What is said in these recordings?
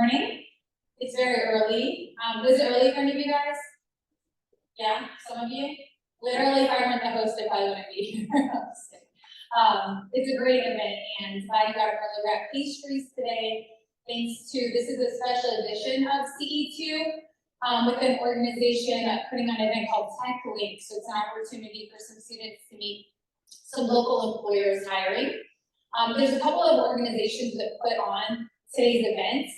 morning. It's very early. Was it early for any of you guys? Yeah, some of you? Literally, if I weren't the host, I probably wouldn't be here. It's a great event, and I got early got pastries today. Thanks to, this is a special edition of Ce2 with an organization putting on an event called Tech Link. So it's an opportunity for some students to meet some local employers hiring. There's a couple of organizations that put on today's events.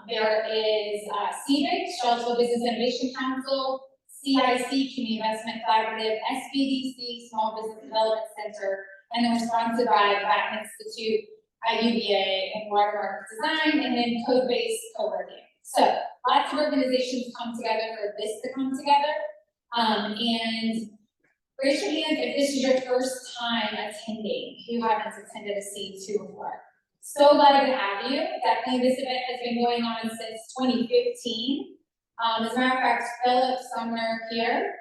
There is CBIC, Charlottesville Business Innovation Council, CIC, Community Investment Collaborative, SBDC, Small Business Development Center, and they're sponsored by Batten Institute at UVA and Watermark Design, and then Code-Based Co-working. So lots of organizations come together for this to come together. And raise your hand if this is your first time attending, who haven't attended a Ce2 before. So glad to have you. Definitely this event has been going on since 2015. As a matter of fact, Philip Sumner here,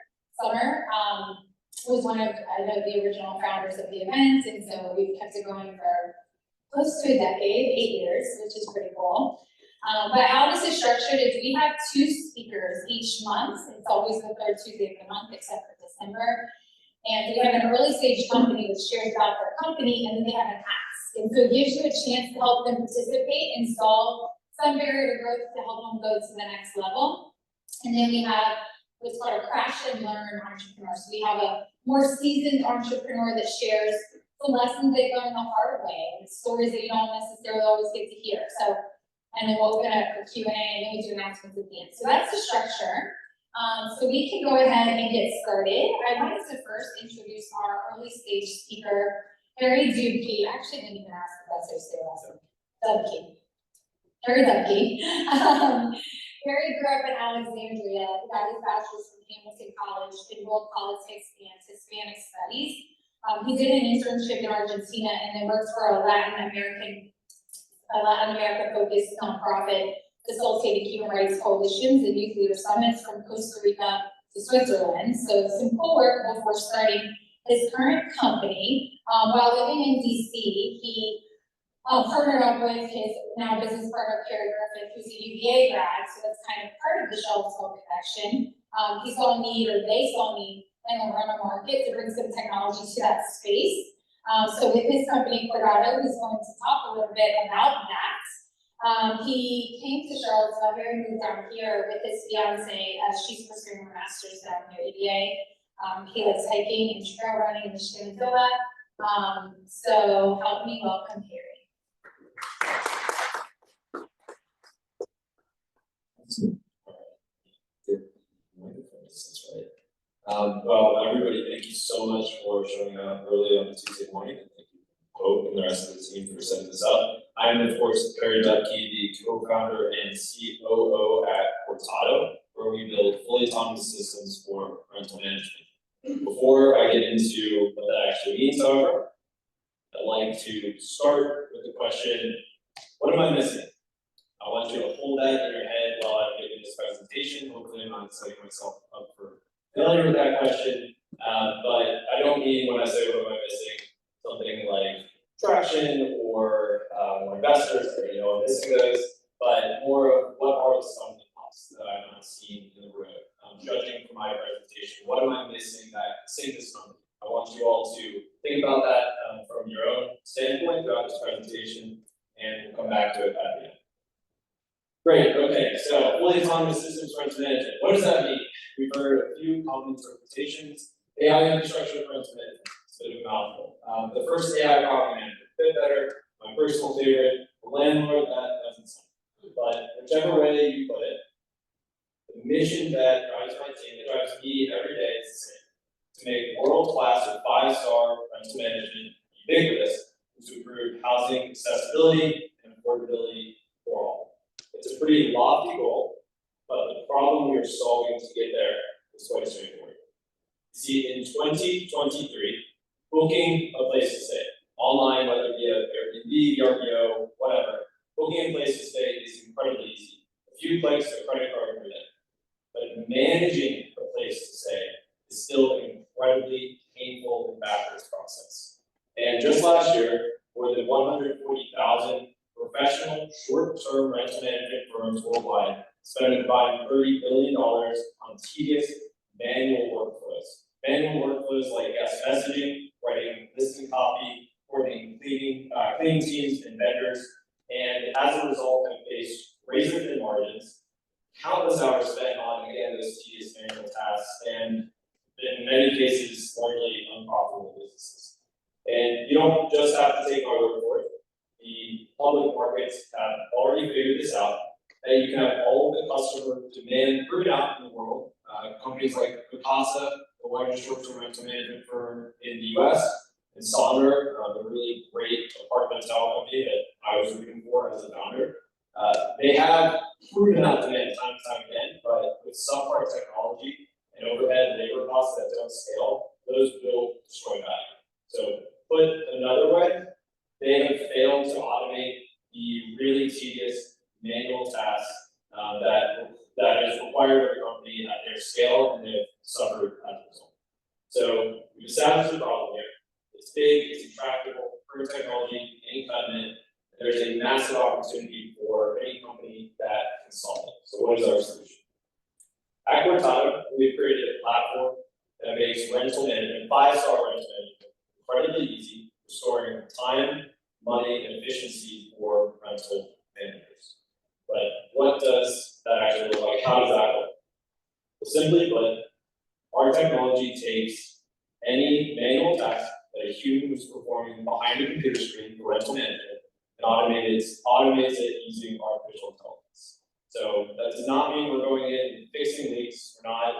was one of, I know, the original founders of the event, and so we've kept it going for close to a decade, 8 years, which is pretty cool. But how this is structured is we have 2 speakers each month. It's always the third Tuesday of the month, except for December. And we have an early stage company that shares about their company, and then they have an ask. And so it gives you a chance to help them participate and solve some barrier to growth to help them go to the next level. And then we have what's called a crash and learn entrepreneur. So we have a more seasoned entrepreneur that shares the lessons they learned the hard way, and stories that you don't necessarily always get to hear. So, and then we'll open up for Q&A, and then we do announcements at the end. So that's the structure. So we can go ahead and get started. I wanted to first introduce our early stage speaker, Harry Dubke. I actually didn't even ask if that's how you say last name. Dubke. Harry Dubke. Harry grew up in Alexandria. He got his bachelor's from Hamilton College in world politics and Hispanic studies. He did an internship in Argentina and then worked for a Latin America focused nonprofit facilitating human rights coalitions and youth leader summits from Costa Rica to Switzerland. So some cool work before starting his current company. While living in DC, he partnered up with his now business partner, Carrie Griffith, who's a UVA grad, so that's kind of part of the Charlottesville connection. He saw a need, or they saw a need in the rental market to bring some technology to that space. So with his company, Cortado, he's going to talk a little bit about that. He came to Charlottesville, Harry moved down here with his fiance as she's pursuing her master's down near UVA. He likes hiking and trail running in the Shenandoah. So help me welcome Harry. Well, everybody, thank you so much for showing up early on a Tuesday morning. And thank you, Hope, and the rest of the team for setting this up. I'm, of course, Harry Dubke, the co-founder and COO at Cortado, where we build fully autonomous systems for rental management. Before I get into what that actually means, however, I'd like to start with the question, what am I missing? I want you to hold that in your head while I'm giving this presentation. Hopefully I'm not setting myself up for failure with that question, but I don't mean when I say what am I missing, something like traction or more investors or I'm missing those, but more of what are some of the costs that I've not seen in the road. Judging from my presentation, what am I missing that save this company? I want you all to think about that from your own standpoint throughout this presentation, and we'll come back to it at the end. Great, okay, so fully autonomous systems for rental management. What does that mean? We've heard a few common interpretations. AI infrastructure for rental management. It's a bit of a mouthful. The first AI property management, bit better, my personal favorite. The landlord, that doesn't sound good. But whichever way you put it, the mission that drives my team, that drives me every day is the same. To make world-class or 5-star rental management ubiquitous, and to improve housing accessibility and affordability for all. It's a pretty lofty goal, but the problem we are solving to get there is quite straightforward. See, in 2023, booking a place to stay, online, whether it be Airbnb, VRBO, whatever, booking a place to stay is incredibly easy. A few clicks, a credit card every day. But managing a place to stay is still an incredibly painful and backwards process. And just last year, more than 140,000 professional short-term rental management dividing $30 billion on tedious manual workflows. Manual workflows like guest messaging, writing listing copy, coordinating cleaning teams and vendors, and as a result, have faced razor-thin margins, countless hours spent on, again, those tedious manual tasks, and in many cases, largely unprofitable businesses. And you don't just have to take my word for it. The public markets have already figured this out, that you can have all of the customer demand proven out in the world. Companies like Cortado, the largest short-term rental management firm in the US, and Sonder, a really great apartment hotel company that I was rooting for as a founder. They have proven out demand time and time again, but with software technology and overhead labor costs that don't scale, those will destroy value. So put another way, they have failed to automate the really tedious manual tasks that is required of a company at their scale, and they've suffered as a result. So we've established the problem here. It's big, it's intractable, current technology, any impediment. There's a massive opportunity for any company that can solve it. So what is our solution? At Cortado, we've created a platform that makes rental management, 5-star rental management, incredibly easy, restoring time, money, and efficiency for rental managers. But what does that actually look like? How does that look? Well, simply put, our technology takes any manual task that a human was performing behind a computer screen for rental management and automates it using artificial intelligence. So that does not mean we're going in and fixing leaks, we're not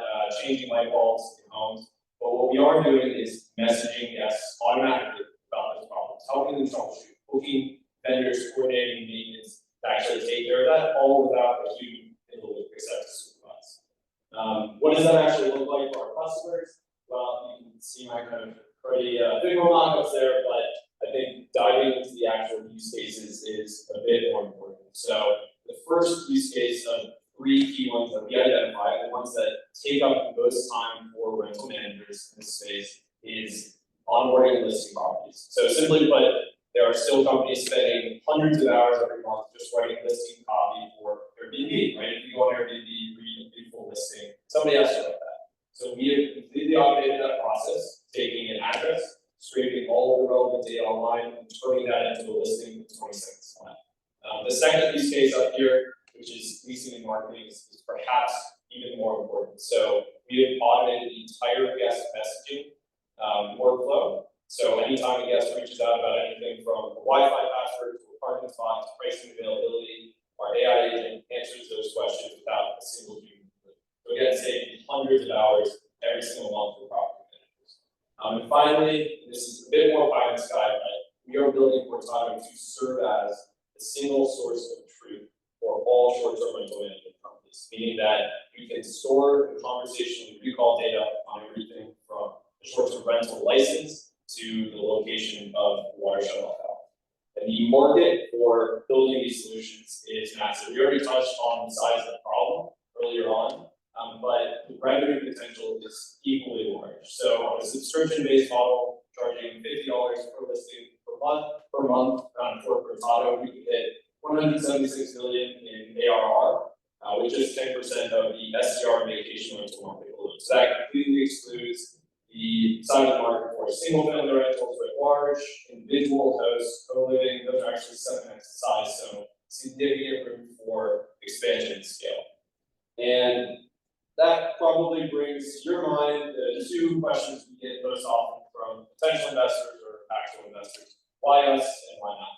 changing light bulbs in homes, but what we are doing is messaging guests automatically about those problems, helping them troubleshoot, booking vendors, coordinating maintenance to actually take care of that, all without a human in the loop except to supervise. What does that actually look like for our customers? Well, you can see my kind of pretty visual mock-ups there, but I think diving into the actual use cases is a bit more important. So the first use case of 3 key ones that we identify, the ones that take up the most time for rental managers in this space, is onboarding and listing properties. So simply put, there are still companies spending hundreds of hours every month just writing listing copy for Airbnb, right? If you go on Airbnb, read a beautiful listing, somebody has to write that. So we have completely automated that process, taking an address, scraping all of the relevant data online, and turning that into a listing in 20 seconds flat. The second use case up here, which is leasing and marketing, is perhaps even more important. So we have automated the entire guest messaging workflow. So anytime a guest reaches out about anything from a Wi-Fi password to a parking spot to pricing availability, our AI agent answers those questions without a single human. So again, saving hundreds of hours every single month for property managers. And finally, this is a bit more pie in the sky, but we are building Cortado to serve as a single source of truth for all short-term rental management companies, meaning that we can store and conversationally recall data on everything from the short-term rental license to the location of water shut-off valve. And the market for building these solutions is massive. We already touched on the size of the problem earlier on, but the revenue potential is equally large. So on a subscription-based model, charging $50 per listing per month for Cortado, we could hit $176 million in ARR, which is 10% of the STR and vacation rental market alone. So that completely excludes the size of the market for single-family rentals writ large, individual hosts, co-living. Those are actually 7x the size, so significant room for expansion and scale. And that probably brings to your mind the 2 questions we get most often from potential investors or actual investors. Why us and why not?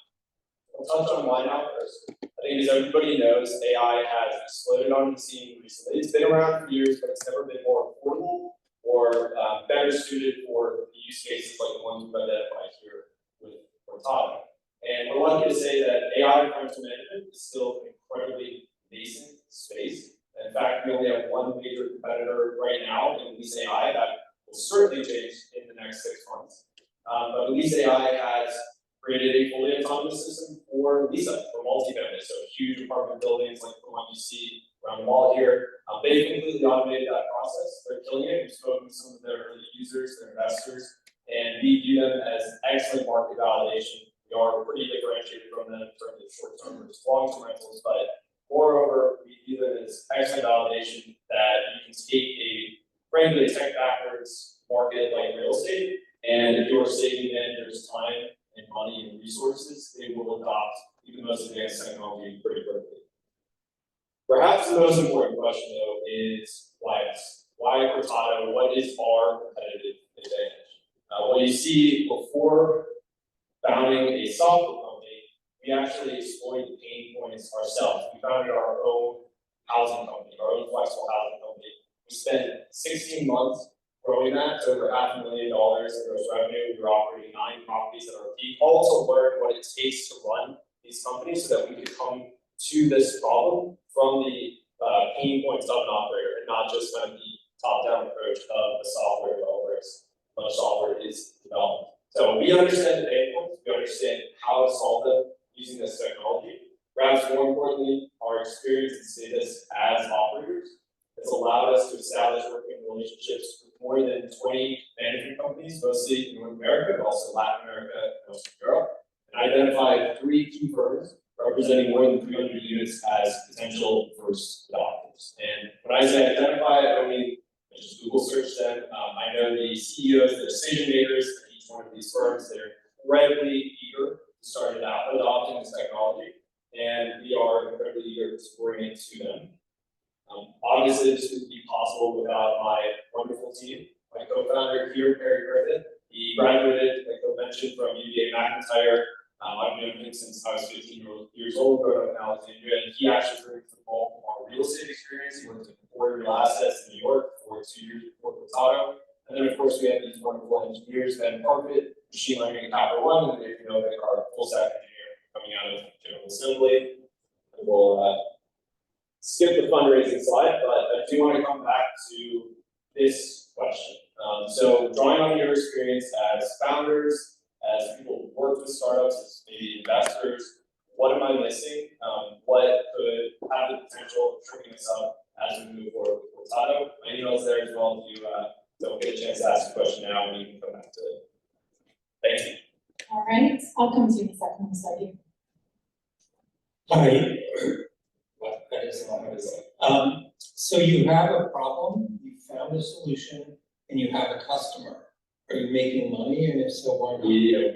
We'll touch on why now first. I think as everybody knows, AI has exploded on the scene recently. It's been around for years, but it's never been more affordable or better suited for the use cases like the ones we've identified here with Cortado. And we're lucky to say that AI rental management is still an incredibly nascent space. In fact, we only have one major competitor right now in Lease AI that will certainly change in the next 6 months. But Lease AI has created a fully autonomous system for lease-up, for multifamily, so huge apartment buildings like the one you see around the mall here. They've completely automated that process. They're killing it. We've spoken to some of their early users, their investors, and we view them as excellent market validation. We are pretty differentiated from them in terms of short-term versus long-term rentals, but moreover, we view them this excellent validation that you can take a frankly tech backwards market like real estate, and if you're saving vendors time and money and resources, they will adopt even the most advanced technology pretty quickly. Perhaps the most important question though is why us? Why Cortado? What is our competitive advantage? What you see before founding a software company, we actually exploited the pain points ourselves. We founded our own housing company, our own flexible housing company. We spent 16 months growing that to over $500,000 in gross revenue. We were operating 9 properties at our peak. Also learned what it takes to run these companies so that we could come to this problem from the pain points of an operator and not just kind of the top-down approach of the software developers. Much software is developed. So we understand the pain points, we understand how to solve them using this technology. Perhaps more importantly, our experience to say this as operators has allowed us to establish working relationships with more than 20 management companies, mostly in North America, but also Latin America and most of Europe, and identified 3 key firms representing more than 300 units as potential first adopters. And when I say identify, I don't mean just Google search them. I know the CEOs, the decision makers at each one of these firms, they're incredibly eager to start adopting this technology, and we are incredibly eager to bring it to them. Obviously, this wouldn't be possible without my wonderful team. My co-founder here, Perry Griffith, he graduated, like I mentioned, from UVA McIntyre. I've known him since I was 15 years old, growing up in Alexandria, and he actually brings the bulk of our real estate experience. He worked at Ford Real Assets in New York for 2 years before Cortado. And then, of course, we have these wonderful engineers, Ben Carpet, machine learning at Capital One, and if you know, they are full stack engineer coming out of General Assembly. We'll skip the fundraising slide, but I do want to come back to this question. So drawing on your experience as founders, as people who work with startups, as maybe investors, what am I missing? What could have the potential of tripping us up as we move forward with Cortado? My email's there as well if you don't get a chance to ask a question now, and you can come back to it. Thank you. All right, I'll come to you in a second, I'll start you. Hi. What that is not what is it. So you have a problem, you found a solution, and you have a customer. Are you making money, and if so, why not?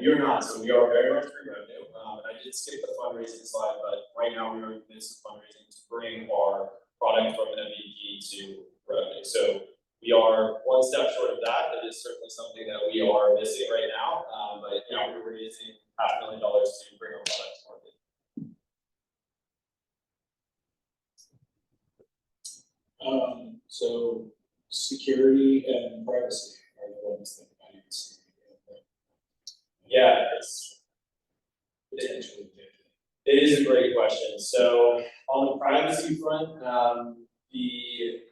You're not, so we are very much pre-revenue. I did skip the fundraising slide, but right now we are in the midst of fundraising to bring our product from MVP to revenue. So we are one step short of that. That is certainly something that we are missing right now. But yeah, we're raising $500,000 to bring our product to market. So security and privacy are the ones that I need to see. Yeah, it is a great question. So on the privacy front, the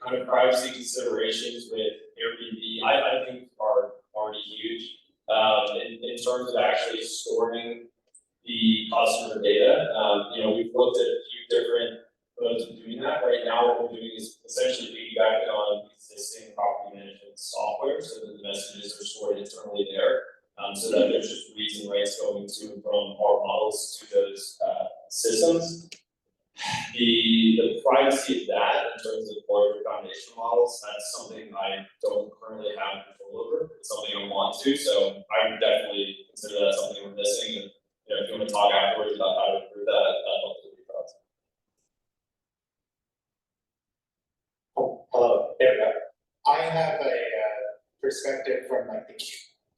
kind of privacy considerations with Airbnb, I think are already huge. In terms of actually storing the customer data, we've looked at a few different modes of doing that. Right now, what we're doing is essentially piggybacking on existing property management software, so that the messages are stored internally there, so that there's just reads and writes going to and from our models to those systems. The privacy of that, in terms of larger foundational models, that's something I don't currently have control over. It's something I want to, so I would definitely consider that something we're missing. And if you want to talk afterwards about how to improve that, I'd love to. Hello, there we go. I have a perspective from like the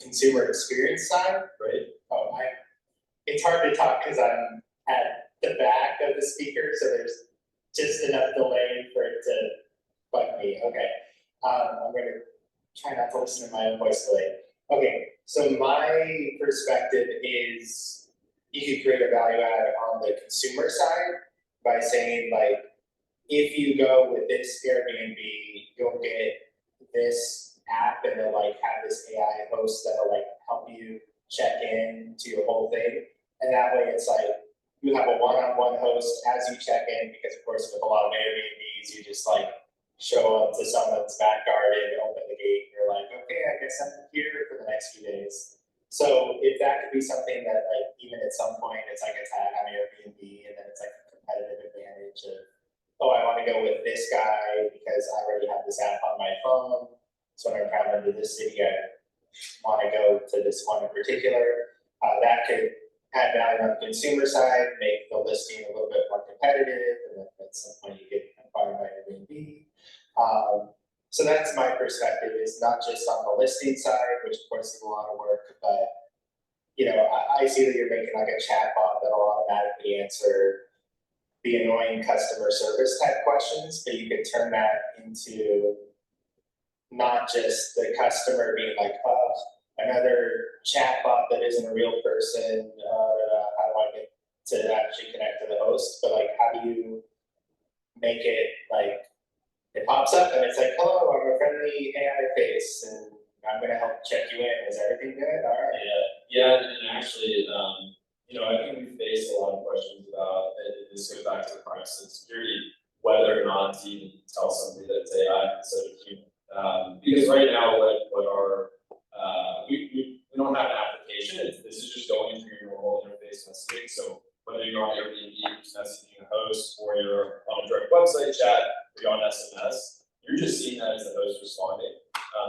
consumer experience side. Right. It's hard to talk because I'm at the back of the speaker, so there's just enough delay for it to bug me. Okay, I'm going to try not to listen to my own voice delay. Okay, so my perspective is you could create a value add on the consumer side by saying like, if you go with this Airbnb, you'll get this app and they'll like have this AI host that'll like help you check in to your whole thing. And that way it's like you have a one-on-one host as you check in, because of course with a lot of Airbnbs, you just like show up to someone's back garden, open the gate, and you're like, okay, I guess I'm here for the next few days. So if that could be something that like even at some point it's like a tag on Airbnb, and then it's like a competitive advantage of oh, I wanna go with this guy because I already have this app on my phone. So when I travel into this city, I wanna go to this one in particular. That could add value on the consumer side, make the listing a little bit more competitive, and then at some point you get acquired by Airbnb. So that's my perspective, is not just on the listing side, which of course is a lot of work, but you know, I see that you're making like a chatbot that'll automatically answer the annoying customer service type questions, but you could turn that into not just the customer being like, oh, another chatbot that isn't a real person, how do I get to actually connect to the host, but like, how do you make it like, it pops up and it's like, hello, I'm a friendly AI face and I'm gonna help check you in, is everything good? All right. Yeah, and actually, you know, I think we face a lot of questions about, and this goes back to the privacy and security, whether or not to even tell somebody that it's AI instead of human. Because right now, what our, we don't have an application, this is just going through your normal interface messaging, so whether you're on Airbnb, messaging a host, or you're on a direct website chat, or you're on SMS, you're just seeing that as the host responding.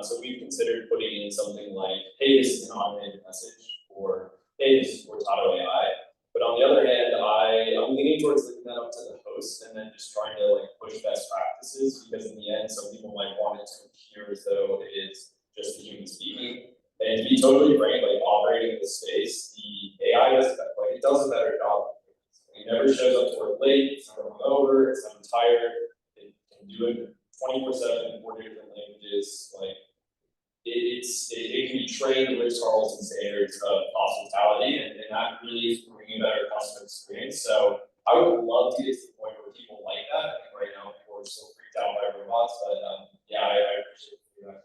So we've considered putting in something like, hey, this is an automated message, or hey, this is Cortado AI. But on the other hand, I'm leaning towards leaving that up to the host and then just trying to like push best practices, because in the end, some people might want it to appear as though it is just a human speaking. And to be totally frank, like operating in this space, the AI does like it does a better job. It never shows up to work late, it's never hungover, it's never tired, it can do it 24/7 in 4 different languages. Like it can be trained to Richardson standards of hospitality, and that really is bringing a better customer experience. So I would love to get to the point where people like that. I think right now people are still freaked out by robots, but yeah, I appreciate that.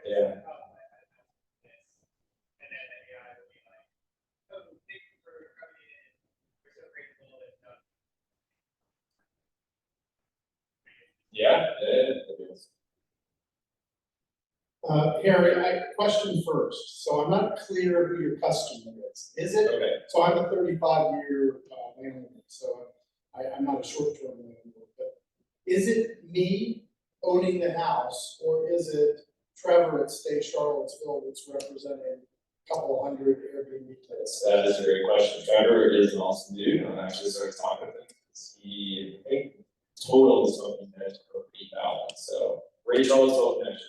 Yeah. Yeah, it is. Harry, question first, so I'm not clear who your customer is. Is it, Okay. so I'm a 35-year landlord, so I'm not a short-term landlord, but is it me owning the house, or is it Trevor at State Charlottesville that's representing a couple hundred Airbnb tenants? That is a great question. Trevor is an awesome dude. I'm actually started talking with him. He, I think, total is something that for 8,000. So great Charlottesville connection.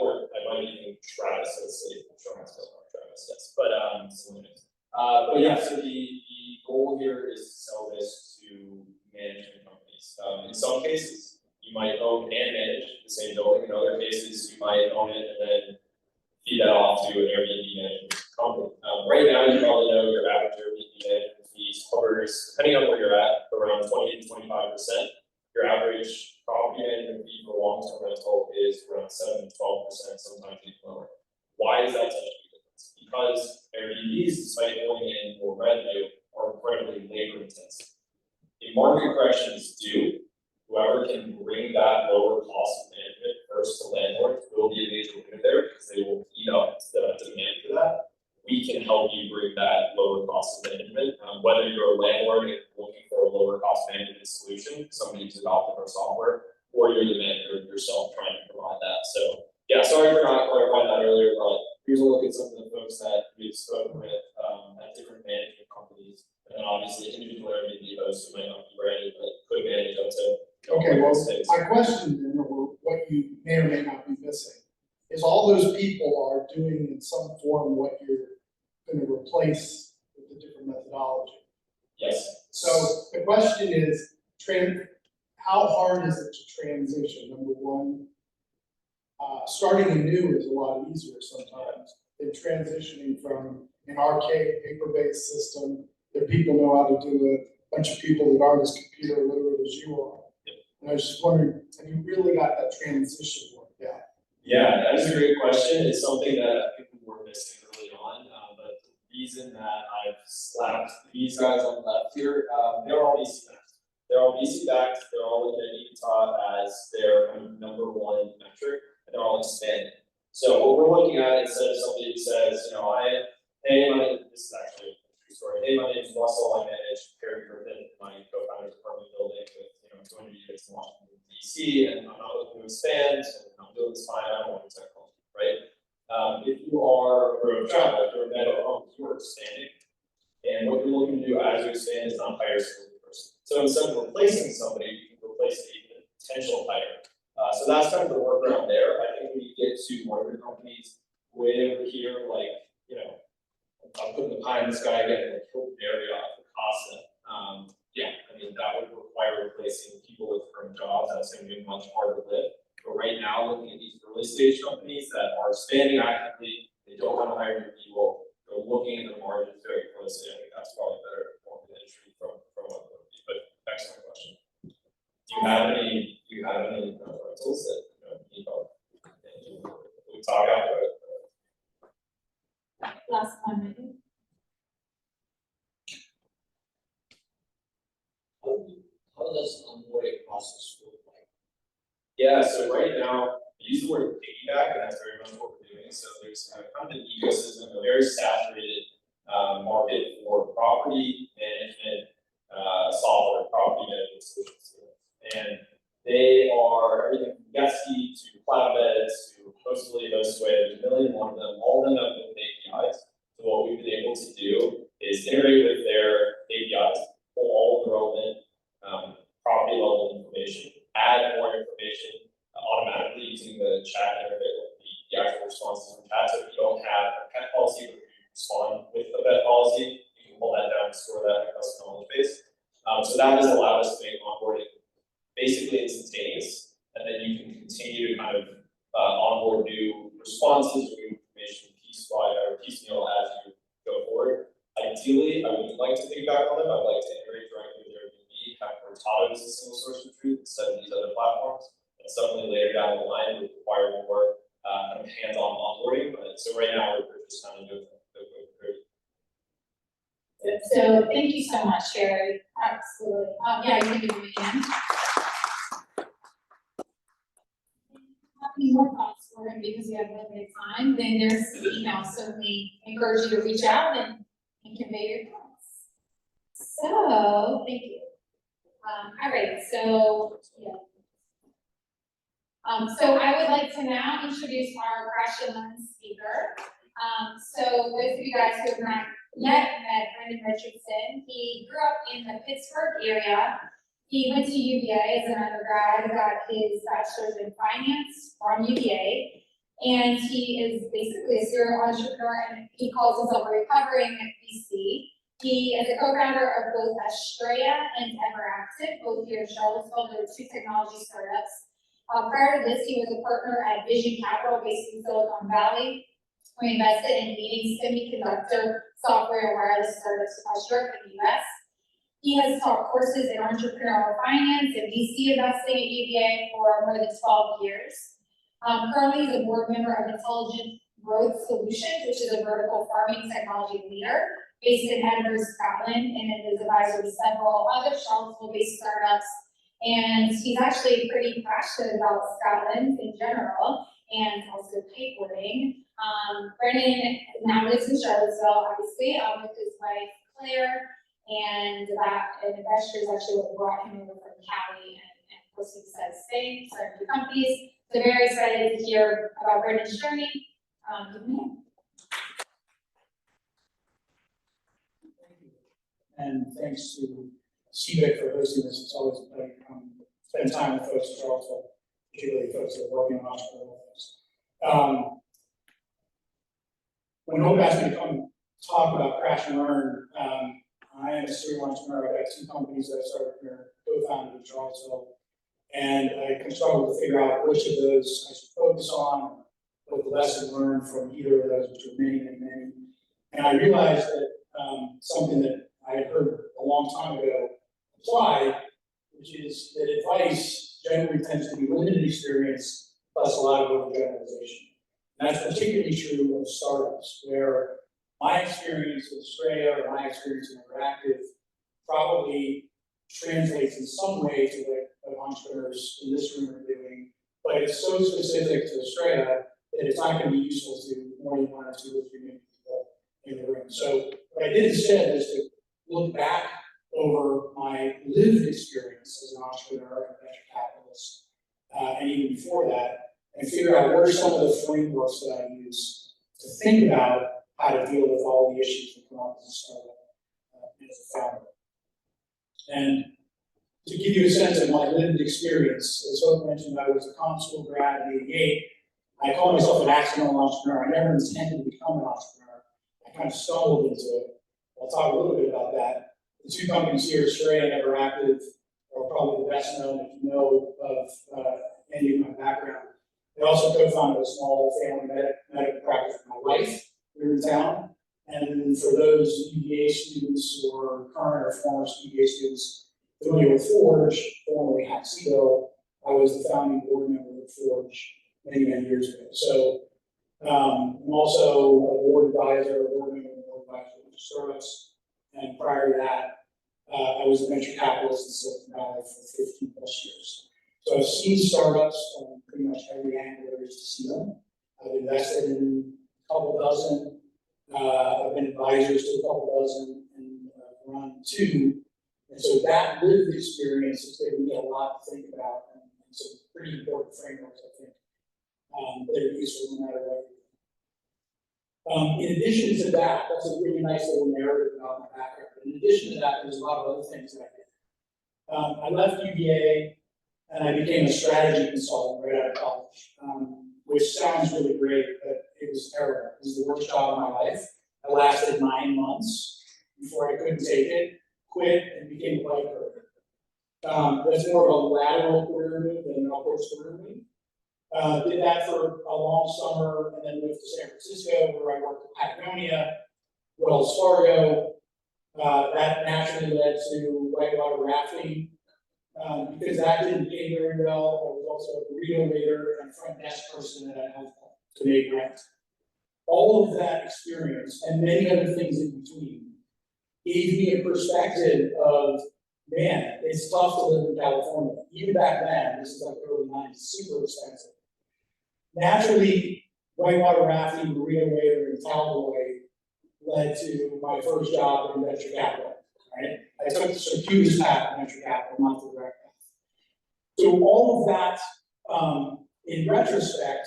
Or I might even Travis, let's say, Travis, yes. But yeah, so the goal here is to sell this to management companies. In some cases, you might own and manage the same building. In other cases, you might own it and then feed that off to an Airbnb management company. Right now, you probably know your average Airbnb management fees covers, depending on where you're at, around 20 to 25%. Your average property management fee for long-term rental is around 7 to 12%, sometimes even lower. Why is that such a big difference? Because Airbnbs, despite pulling in more revenue, are incredibly labor intensive. In market corrections due, whoever can bring that lower cost of management first to landlords will be a major winner there, because they will eat up the demand for that. We can help you bring that lower cost of management, whether you're a landlord and looking for a lower cost management solution, somebody who's adopted our software, or you're the manager yourself trying to provide that. So yeah, sorry for not clarifying that earlier, but here's a look at some of the folks that we've spoken with at different management companies, and then obviously individual Airbnb hosts who might not be ready, but could manage up to. Okay, well, my question then, or what you may or may not be missing, is all those people are doing in some form what you're gonna replace with a different methodology. Yes. So the question is, how hard is it to transition? Number one, starting anew is a lot easier sometimes than transitioning from an archaic paper-based system that people know how to do it, a bunch of people that aren't as computer literate as you are. And I was just wondering, have you really got that transition worked out? Yeah, that is a great question. It's something that I think we were missing early on, but the reason that I've slapped these guys on the left here, they're all VC backed. They're all VC backed. They're all legit Utah as their number one metric, and they're all expanding. So what we're looking at, instead of somebody who says, this is actually a true story, hey, my name is Russell, I manage Griffith, my co-founder's apartment building with, 200 units in Washington DC, and I'm not looking to expand, and I'm doing this fine, I don't want technology, right? If you are, or a traveler, if you're a medical home, you are expanding, and what you're looking to do as you expand is not hire a single person. So instead of replacing somebody, you can replace a potential hire. So that's kind of the workaround there. I think when you get to larger companies way over here, like, I'm putting the pie in the sky again, like very off the cost. That would require replacing people with current jobs. That's going to be much harder to live. But right now, looking at these early stage companies that are expanding actively, they don't want to hire new people, they're looking at their margins very closely. I think that's probably better form of entry from what would be. But excellent question. Do you have any rentals that need help? We talk about it. Last one, maybe. How does onboarding process look like? Yeah, so right now, we use the word piggyback, and that's very much what we're doing. So there's kind of an ecosystem, a very saturated market for property management software, property management solutions. And they are everything from guest key to cloud beds to hostfully hostway. There's a million of them, all of them have open APIs. So what we've been able to do is integrate with their APIs, pull all of the relevant property level information, add more information automatically using the chat interface, the actual responses from chat. So if you don't have a pet policy, but you respond with a pet policy, you can pull that down and store that in a custom knowledge base. So that has allowed us to make onboarding basically instantaneous, and then you can continue to kind of onboard new responses or new information piecemeal as you go forward. Ideally, I would like to piggyback on them. I'd like to integrate directly with Airbnb, have Cortado as a single source of truth instead of these other platforms. And suddenly later down the line would require more kind of hands-on onboarding. But so right now we're just kind of doing the So thank you so much, Sherry. Absolutely. Yeah, you can give me a hand. Any more thoughts for him because we have limited time, then there's the email. Certainly encourage you to reach out and convey your thoughts. So thank you. All right, so yeah. So I would like to now introduce our Crash and Learn speaker. So those of you guys who have not met Brendan Richardson. He grew up in the Pittsburgh area. He went to UVA as an undergrad, got his bachelor's in finance from UVA, and he is basically a serial entrepreneur, and he calls himself a recovering VC. He is a co-founder of both Astraea and Everactive, both here in Charlottesville. There were two technology startups. Prior to this, he was a partner at Vision Capital based in Silicon Valley. We invested in leading semiconductor software and wireless startups across Europe and the US. He has taught courses in entrepreneurial finance and VC investing at UVA for more than 12 years. Currently, he's a board member of Intelligent Growth Solutions, which is a vertical farming technology leader based in Edinburgh, Scotland, and is advisor to several other Charlottesville-based startups. And he's actually pretty passionate about Scotland in general and also kiteboarding. Brendan now lives in Charlottesville, obviously, with his wife Claire, and investors actually what brought him over from Cali, and of course he says Spain, starting two companies. So very excited to hear about Brendan's journey. And thanks to Ce2 for hosting this. It's always a pleasure to come spend time with folks in Charlottesville, particularly folks that are working on entrepreneurial things. When Hope asked me to come talk about Crash and Learn, I am a serial entrepreneur. I've got two companies that I started here, co-founded in Charlottesville, and I can struggle to figure out which of those I should focus on, what the lesson learned from either of those, which are many, many, many. And I realized that something that I had heard a long time ago applied, which is that advice generally tends to be limited experience plus a lot of overgeneralization. And that's particularly true of startups, where my experience with Astraea or my experience in Interactive probably translates in some way to what entrepreneurs in this room are doing, but it's so specific to Astraea that that it's not gonna be useful to more than 1 or 2 or 3 million people in the room. So what I did instead is to look back over my lived experience as an entrepreneur and venture capitalist, and even before that, and figure out what are some of the frameworks that I use to think about how to deal with all the issues that come up as a startup, and as a founder. And to give you a sense of my lived experience, as Hope mentioned, I was a comm school grad in '88. I call myself an accidental entrepreneur. I never intended to become an entrepreneur. I kind of stumbled into it. I'll talk a little bit about that. The 2 companies here, Astraea and Interactive, are probably the best known if you know of any of my background. I also co-founded a small family medical practice with my wife here in town. And for those UVA students or current or former UVA students familiar with Forge, formerly Ce2, I was the founding board member of Forge many, many years ago. So I'm also a board advisor, a board member, and board advisor of startups. And prior to that, I was a venture capitalist in Silicon Valley for 15 plus years. So I've seen startups from pretty much every angle there is to see them. I've invested in a couple dozen. I've been advisors to a couple dozen and run 2. And so that lived experience has given me a lot to think about and some pretty important frameworks, I think, that are useful no matter what. In addition to that, that's a really nice little narrative about my background. In addition to that, there's a lot of other things that I did. I left UVA and I became a strategy consultant right out of college, which sounds really great, but it was terrible. It was the worst job of my life. I lasted 9 months before I couldn't take it, quit, and became a life coach. That's more of a lateral career move than an upward career move. Did that for a long summer and then moved to San Francisco where I worked at Patagonia, Wells Fargo. That naturally led to whitewater rafting. Because that didn't pay very well, I was also a burrito waiter and front desk person at a health club to make rent. All of that experience and many other things in between gave me a perspective of, man, it's tough to live in California. Even back then, this is like early 90s, super expensive. Naturally, whitewater rafting, burrito waiter, and cowboy led to my first job in venture capital. Right? I took the circuitous path in venture capital, not the direct path. So all of that, in retrospect,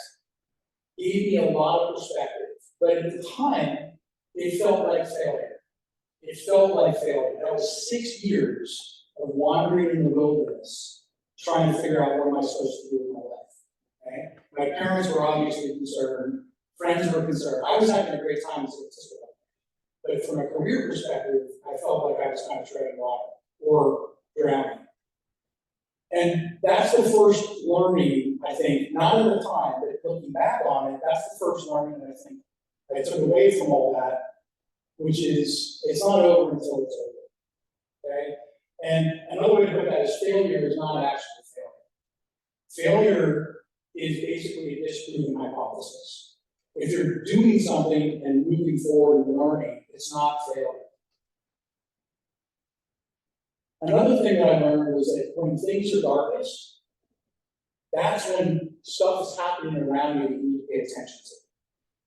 gave me a lot of perspective. But at the time, it felt like failure. It felt like failure. That was 6 years of wandering in the wilderness, trying to figure out what am I supposed to do with my life. Okay? My parents were obviously concerned. Friends were concerned. I was having a great time in San Francisco. But from a career perspective, I felt like I was kind of treading water or drowning. And that's the first learning, I think, not at the time, but looking back on it, that's the first learning that I think I took away from all that, which is it's not over until it's over. Okay? And another way to put that is failure is not actually failure. Failure is basically a disproven hypothesis. If you're doing something and moving forward and learning, it's not failure. Another thing that I learned was that when things are darkest, that's when stuff is happening around you that you need to pay attention to.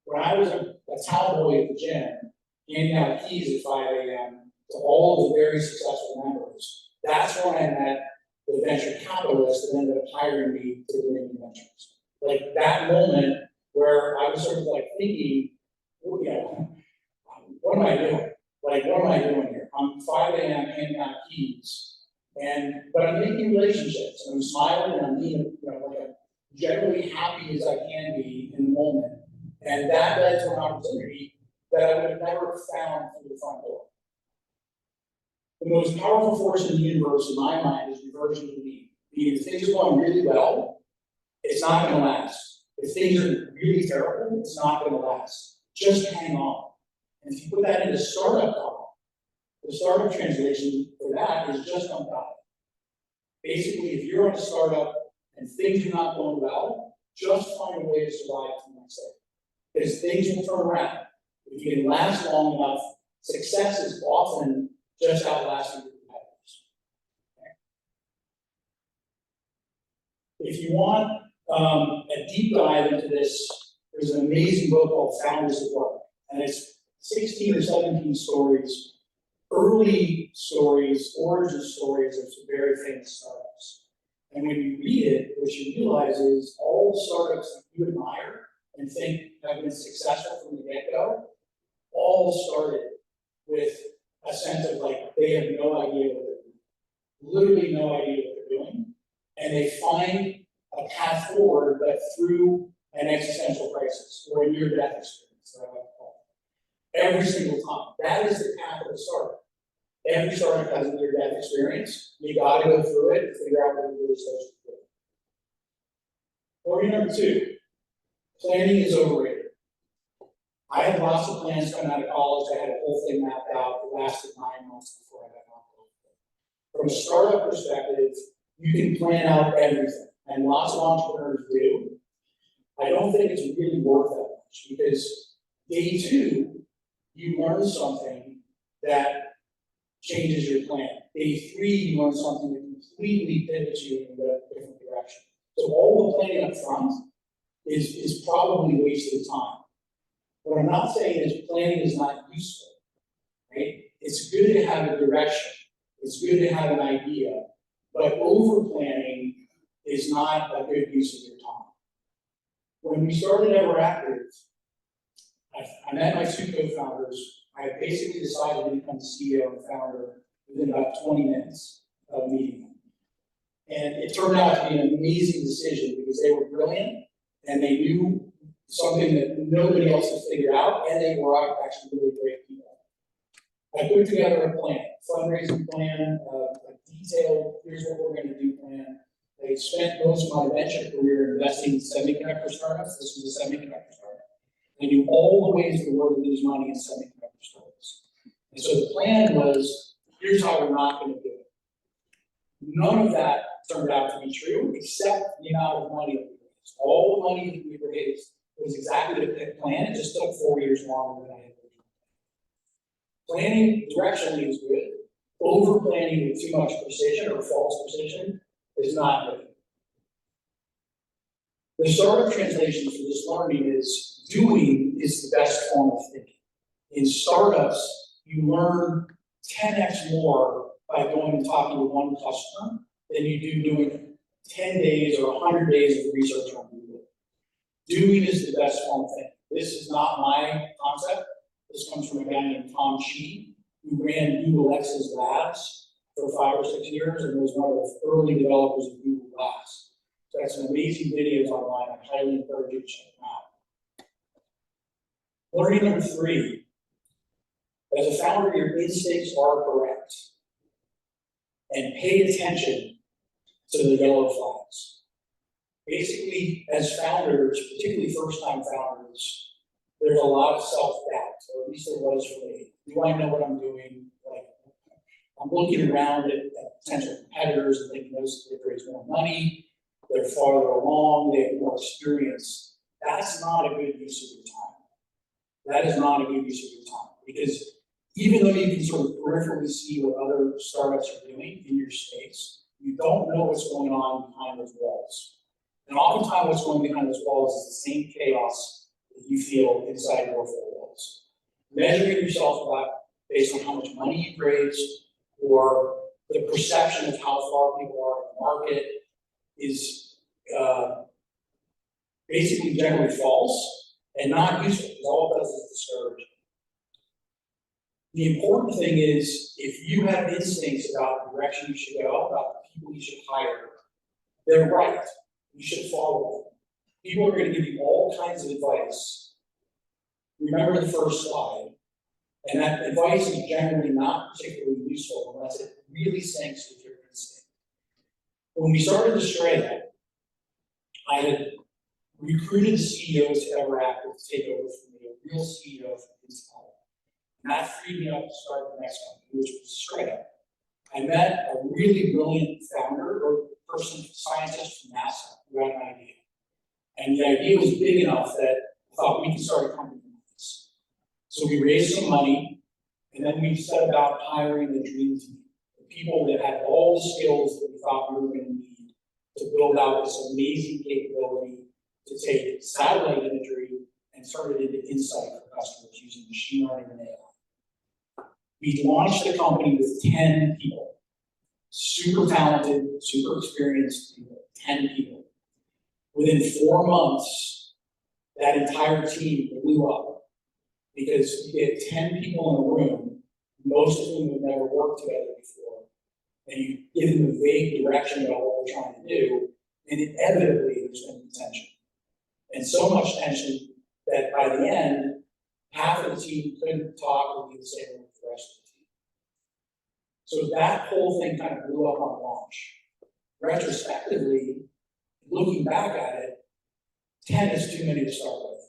When I was a cowboy at the gym, handing out keys at 5 a.m. to all of the very successful members, that's when I met the venture capitalist that ended up hiring me to bring in ventures. Like that moment where I was sort of like thinking, you know, what am I doing? Like, what am I doing here? I'm 5 a.m. handing out keys, but I'm making relationships, and I'm smiling, and I'm being, you know, like generally happy as I can be in the moment, and that led to an opportunity that I would have never found through the front door. The most powerful force in the universe, in my mind, is reversion to the mean. Meaning, if things are going really well, it's not going to last. If things are really terrible, it's not going to last. Just hang on. And if you put that into startup talk, the startup translation for that is just don't die. Basically, if you're in a startup and things are not going well, just find a way to survive to the next day. Because things will turn around. If you can last long enough, success is often just outlasting your competitors. Okay? If you want a deep dive into this There's an amazing book called Founders at Work, and it's 16 or 17 stories, early stories, origin stories of some very famous startups. And when you read it, what you realize is all the startups that you admire and think have been successful from the get-go, all started with a sense of like, they have no idea what they're doing, literally no idea what they're doing, and they find a path forward, but through an existential crisis or a near-death experience, that I like to call it. Every single time. That is the path of the startup. Every startup has a near-death experience. You gotta go through it and figure out what you're really supposed to do. Point number 2, planning is overrated. I had lots of plans coming out of college. I had a whole thing mapped out. It lasted 9 months before I got on. From a startup perspective, you can plan out everything, and lots of entrepreneurs do. I don't think it's really worth that much because day 2, you learn something that changes your plan. Day 3, you learn something that completely pivots you in a different direction. So all the planning up front is probably wasted time. What I'm not saying is planning is not useful, right? It's good to have a direction. It's good to have an idea, but over planning is not a good use of your time. When we started Everactive, I met my 2 co-founders. I basically decided to become the CEO and founder within about 20 minutes of meeting them. And it turned out to be an amazing decision because they were brilliant and they knew something that nobody else had figured out, and they were actually really great people. I put together a plan, fundraising plan, a detailed, here's what we're gonna do plan. I spent most of my venture career investing in semiconductor startups. This was a semiconductor startup. I knew all the ways the world lose money in semiconductor startups. And so the plan was, here's how we're not gonna do it. None of that turned out to be true, except the amount of money that we raised. All the money that we raised was exactly the plan. It just took 4 years longer than I had originally. Planning directionally is good. Over planning with too much precision or false precision is not good. The startup translation for this learning is doing is the best form of thinking. In startups, you learn 10x more by going and talking to one customer than you do doing 10 days or 100 days of research on Google. Doing is the best form of thinking. This is not my concept. This comes from a guy named Tom Shee, who ran Google X's labs for 5 or 6 years and was one of the early developers of Google Glass. So that's some amazing videos online. I highly encourage you to check them out. Learning number 3, as a founder, your instincts are correct. And pay attention to the yellow flags. Basically, as founders, particularly first-time founders, there's a lot of self-doubt, or at least there was for me. Do I know what I'm doing? Like, I'm looking around at potential competitors and thinking they've raised more money, they're farther along, they have more experience. That's not a good use of your time. That is not a good use of your time, because even though you can sort of peripherally see what other startups are doing in your space, you don't know what's going on behind those walls. And oftentimes what's going behind those walls is the same chaos that you feel inside your 4 walls. Measuring yourself based on how much money you've raised or the perception of how far people are in the market is basically generally false and not useful, because all it does is discourage you. The important thing is, if you have instincts about the direction you should go, about the people you should hire, they're right. You should follow them. People are going to give you all kinds of advice. Remember the first slide. And that advice is generally not particularly useful unless it really syncs with your instinct. When we started Astraea, I had recruited the CEOs to Everactive to take over from me, a real CEO from inside. And that freed me up to start the next company, which was Astraea. I met a really brilliant founder or person, scientist from NASA, who had an idea. And the idea was big enough that I thought we could start a company like this. So we raised some money, and then we set about hiring the dream team, the people that had all the skills that we thought we were going to need to build out this amazing capability to take satellite imagery and turn it into insight for customers using machine learning and AI. We launched the company with 10 people, super talented, super experienced people, 10 people. Within 4 months, that entire team blew up because you get 10 people in a room, most of whom have never worked together before, and you give them a vague direction about what we're trying to do, and inevitably there's going to be tension. And so much tension that by the end, half of the team couldn't talk or be in the same room with the rest of the team. So that whole thing kind of blew up on launch. Retrospectively, looking back at it, 10 is too many to start with.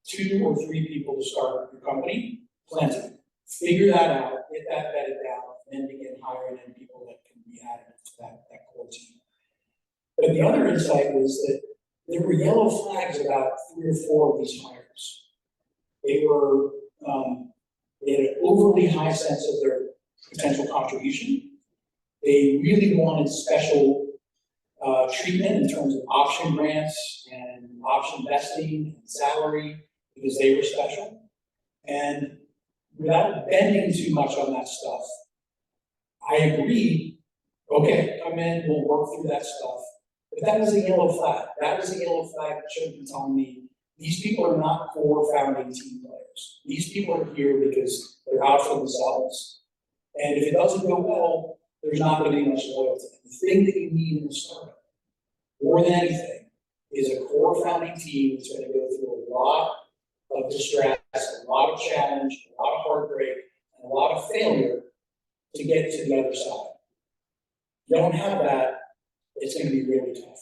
2 or 3 people to start your company, plenty. Figure that out, get that bedded down, and then begin hiring in people that can be added to that core team. But the other insight was that there were yellow flags about 3 or 4 of these hires. They had an overly high sense of their potential contribution. They really wanted special treatment in terms of option grants and option vesting and salary because they were special. And without bending too much on that stuff, I agreed, okay, come in, we'll work through that stuff. But that was a yellow flag. That was a yellow flag that should have been telling me, these people are not core founding team players. These people are here because they're out for themselves. And if it doesn't go well, there's not going to be much loyalty. The thing that you need in a startup, more than anything, is a core founding team that's going to go through a lot of distress, a lot of challenge, a lot of heartbreak, and a lot of failure to get to the other side. If you don't have that, it's going to be really tough.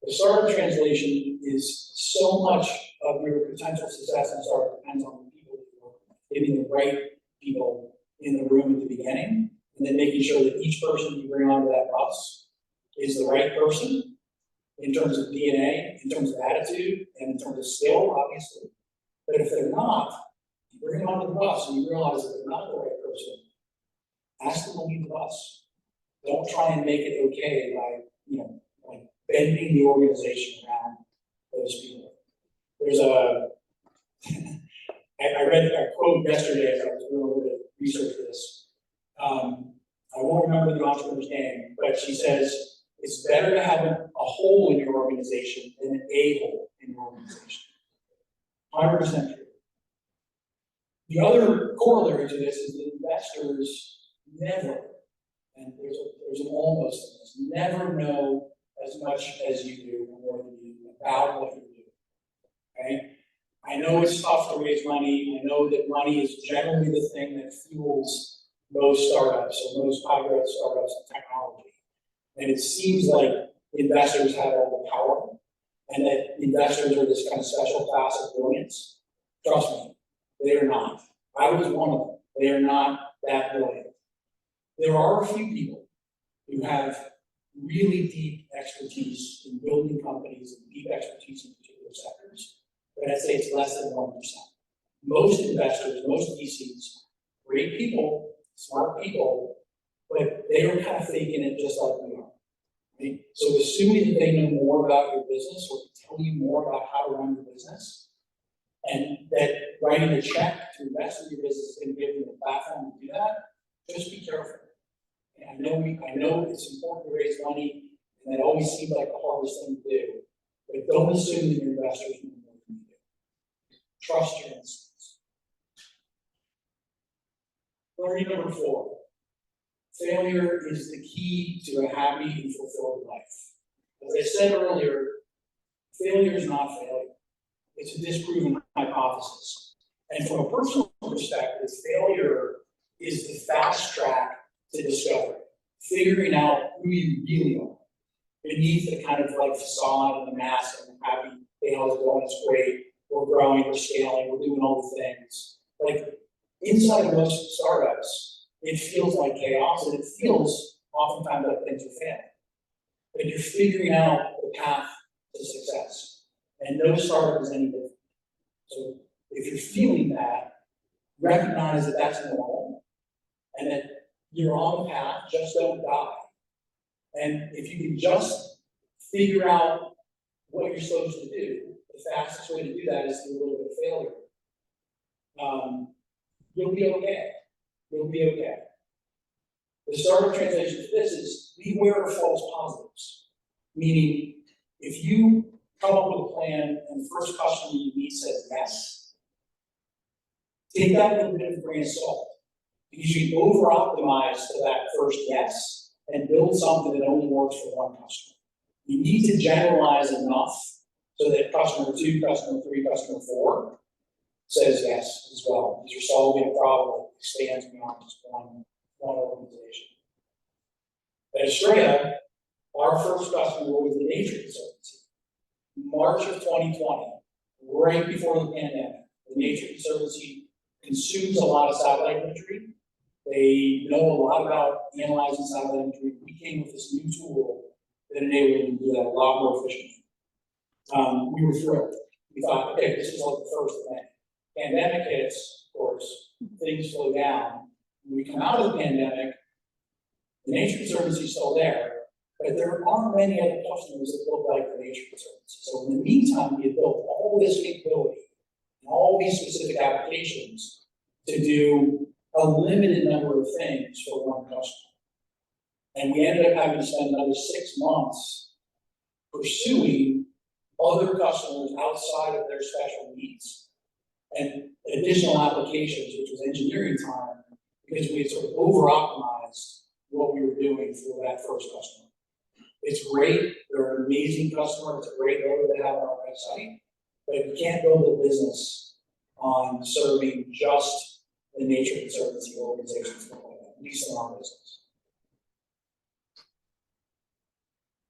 The startup translation is so much of your potential success in startup depends on the people that you work with, getting the right people in the room at the beginning, and then making sure that each person you bring onto that bus is the right person in terms of DNA, in terms of attitude, and in terms of skill, obviously. But if they're not, you bring them onto the bus and you realize that they're not the right person, ask them to leave the bus. Don't try and make it okay by, like bending the organization around those people. There's I read a quote yesterday as I was doing a little bit of research for this. I won't remember the entrepreneur's name, but she says, it's better to have a hole in your organization than an a-hole in your organization. 100% true. The other corollary to this is that investors never, and there's an almost in this, never know as much as you do or more than you do about what you do. Okay? I know it's tough to raise money. I know that money is generally the thing that fuels most startups or most high growth startups in technology. And it seems like investors have all the power and that investors are this kind of special class of brilliance. Trust me, they are not. I was one of them. They are not that brilliant. There are a few people who have really deep expertise in building companies and deep expertise in particular sectors, but I'd say it's less than 1%. Most investors, most VCs, great people, smart people, but they are kind of faking it just like we are. Right? So assuming that they know more about your business or tell you more about how to run your business, and that writing a check to invest in your business is going to give you a platform to do that, just be careful. And I know it's important to raise money, and that always seems like the hardest thing to do, but don't assume that your investors know more than you do. Trust your instincts. Learning number 4. Failure is the key to a happy and fulfilled life. As I said earlier, failure is not failure. It's a disproven hypothesis. And from a personal perspective, failure is the fast track to discovery, figuring out who you really are beneath the kind of like facade and the mask and happy, hey, how's it going? It's great. We're growing, we're scaling, we're doing all the things. Like inside of most startups, it feels like chaos and it feels oftentimes like things are failing. But you're figuring out the path to success. And no startup is any different. So if you're feeling that, recognize that that's normal and that you're on the path, just don't die. And if you can just figure out what you're supposed to do, the fastest way to do that is through a little bit of failure. You'll be okay. You'll be okay. The startup translation for this is beware of false positives. Meaning, if you come up with a plan and the first customer you meet says yes, take that with a bit of a grain of salt. Because you over-optimize to that first yes and build something that only works for one customer. You need to generalize enough so that customer 2, customer 3, customer 4 says yes as well. Because you're solving a problem that expands beyond just one organization. At Astraea, our first customer was the Nature Conservancy. March of 2020, right before the pandemic, the Nature Conservancy consumes a lot of satellite imagery. They know a lot about analyzing satellite imagery. We came with this new tool that enabled them to do that a lot more efficiently. We were thrilled. We thought, okay, this is like the first thing. Pandemic hits, of course, things slow down. When we come out of the pandemic, the Nature Conservancy is still there, but there aren't many other customers that look like the Nature Conservancy. So in the meantime, we had built all this capability and all these specific applications to do a limited number of things for one customer. And we ended up having to spend another 6 months pursuing other customers outside of their special needs and additional applications, which was engineering time, because we had sort of over-optimized what we were doing for that first customer. It's great, they're an amazing customer, it's a great logo to have on our website, but you can't build a business on serving just the Nature Conservancy organizations, at least in our business.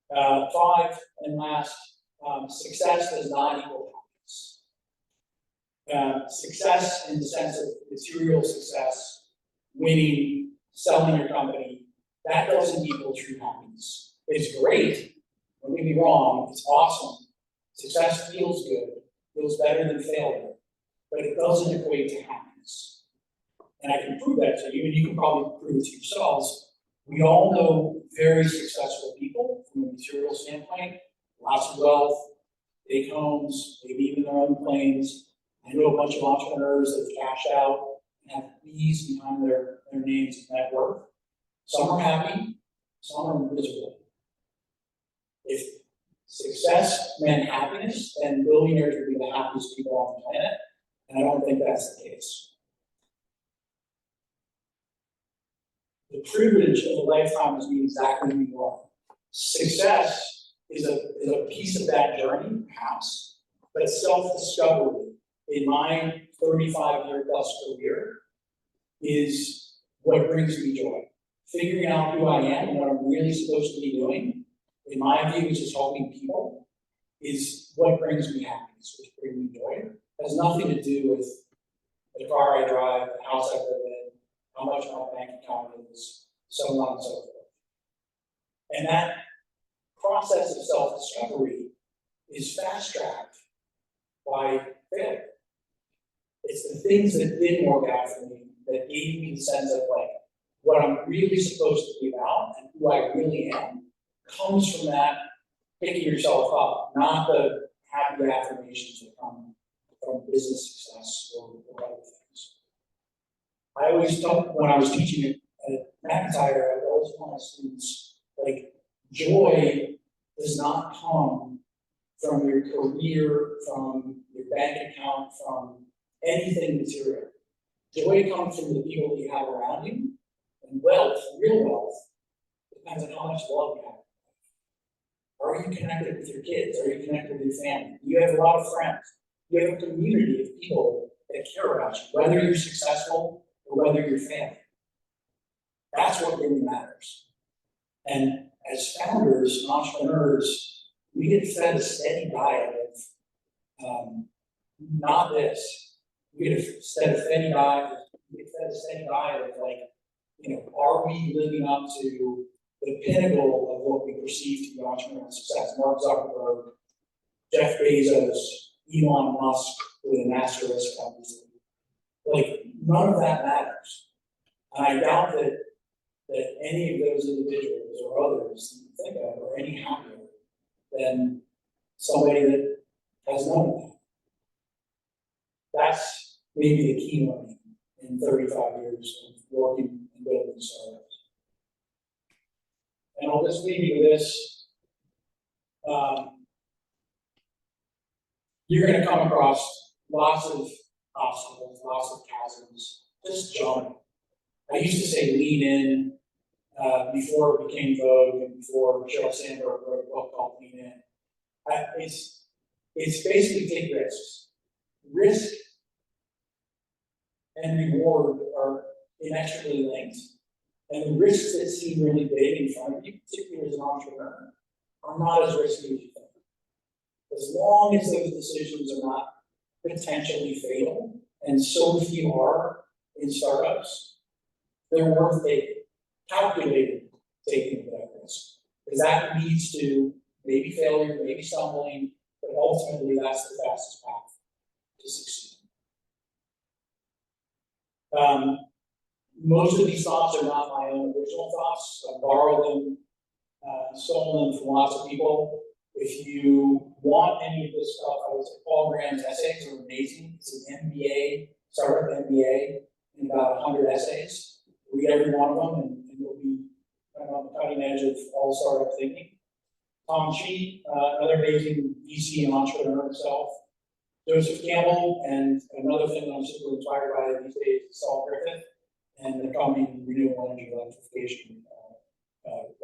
5 and last, success does not equal happiness. Success in the sense of material success, winning, selling your company, that doesn't equal true happiness. It's great, don't get me wrong, it's awesome. Success feels good, feels better than failure, but it doesn't equate to happiness. And I can prove that to you, and you can probably prove it to yourselves. We all know very successful people from a material standpoint, lots of wealth, big homes, maybe even their own planes. I know a bunch of entrepreneurs that have cashed out and have B's behind their names and net worth. Some are happy, some are miserable. If success meant happiness, then billionaires would be the happiest people on the planet, and I don't think that's the case. The privilege of a lifetime is being exactly who you are. Success is a piece of that journey, perhaps, but self-discovery in my 35-year plus career is what brings me joy. Figuring out who I am and what I'm really supposed to be doing, in my view, which is helping people, is what brings me happiness, which brings me joy. It has nothing to do with the car I drive, the house I live in, how much my bank account is, so on and so forth. And that process of self-discovery is fast-tracked by failure. It's the things that didn't work out for me that gave me the sense of like, what I'm really supposed to be about and who I really am comes from that picking yourself up, not the happy affirmations that come from business success or other things. I always taught, when I was teaching at McIntyre, I would always tell my students, like, joy does not come from your career, from your bank account, from anything material. Joy comes from the people that you have around you, and wealth, real wealth, depends on how much love you have. Are you connected with your kids? Are you connected with your family? Do you have a lot of friends? You have a community of people that care about you, whether you're successful or whether you're failing. That's what really matters. And as founders and entrepreneurs, we get fed a steady diet of not this. We get a steady diet. We get fed a steady diet of like, you know, are we living up to the pinnacle of what we perceive to be entrepreneurial success? Mark Zuckerberg, Jeff Bezos, Elon Musk with an asterisk companies. Like, none of that matters. And I doubt that any of those individuals or others that you think of are any happier than somebody that has none of that. That's maybe the key learning in 35 years of working and building startups. And I'll just leave you with this. You're gonna come across lots of obstacles, lots of chasms, just jump. I used to say lean in, before it became vogue and before Sheryl Sandberg wrote a book called Lean In. It's basically take risks. Risk and reward are inextricably linked. And the risks that seem really big in front of you, particularly as an entrepreneur, are not as risky as you think. As long as those decisions are not potentially fatal, and so few are in startups, they're worth taking, calculated taking that risk. Because that leads to maybe failure, maybe stumbling, but ultimately that's the fastest path to succeed. Most of these thoughts are not my own original thoughts. I borrowed them, stolen them from lots of people. If you want any of this stuff, I would say Paul Graham's essays are amazing. It's an MBA, startup MBA, in about 100 essays. Read every one of them, and you'll be kind of on the cutting edge of all startup thinking. Tom Chi, another amazing VC and entrepreneur himself. Joseph Campbell, and another thing that I'm super inspired by these days is Saul Griffith and the coming renewable energy electrification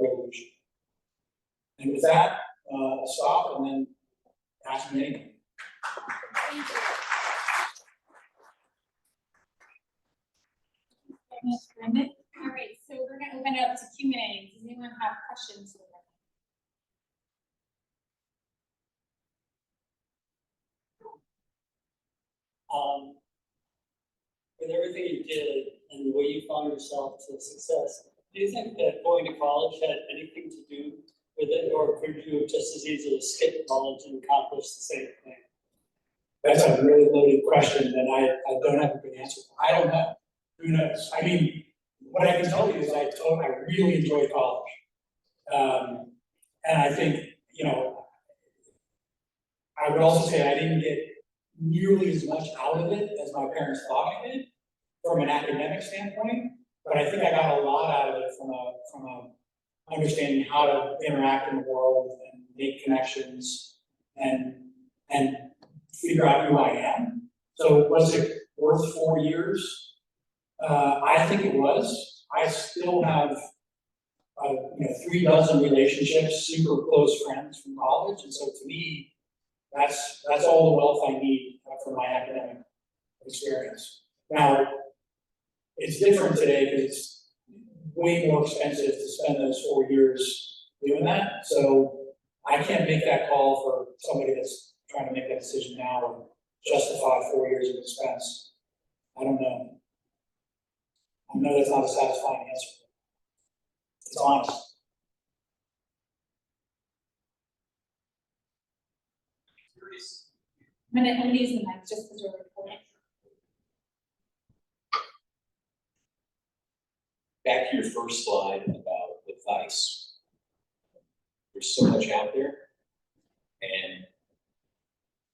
revolution. And with that, I'll stop and then ask me anything. Thank you. Thanks, Brendan. All right, so we're gonna open it up to Q&A. Does anyone have questions? With everything you did and the way you found yourself to success, do you think that going to college had anything to do with it, or could you have just as easily skip college and accomplish the same thing? That's a really loaded question that I don't have a good answer for. I don't know. Who knows? I mean, what I can tell you is I really enjoyed college. And I think, you know, I would also say I didn't get nearly as much out of it as my parents thought I did from an academic standpoint, but I think I got a lot out of it from a understanding how to interact in the world and make connections and figure out who I am. So was it worth 4 years? I think it was. I still have 3 dozen relationships, super close friends from college, and so to me, that's all the wealth I need from my academic experience. Now, it's different today because it's way more expensive to spend those 4 years doing that. So I can't make that call for somebody that's trying to make that decision now and justify 4 years of expense. I don't know. I know that's not a satisfying answer. It's honest. I'm gonna use the mic just because we're recording. Back to your first slide about advice. There's so much out there, and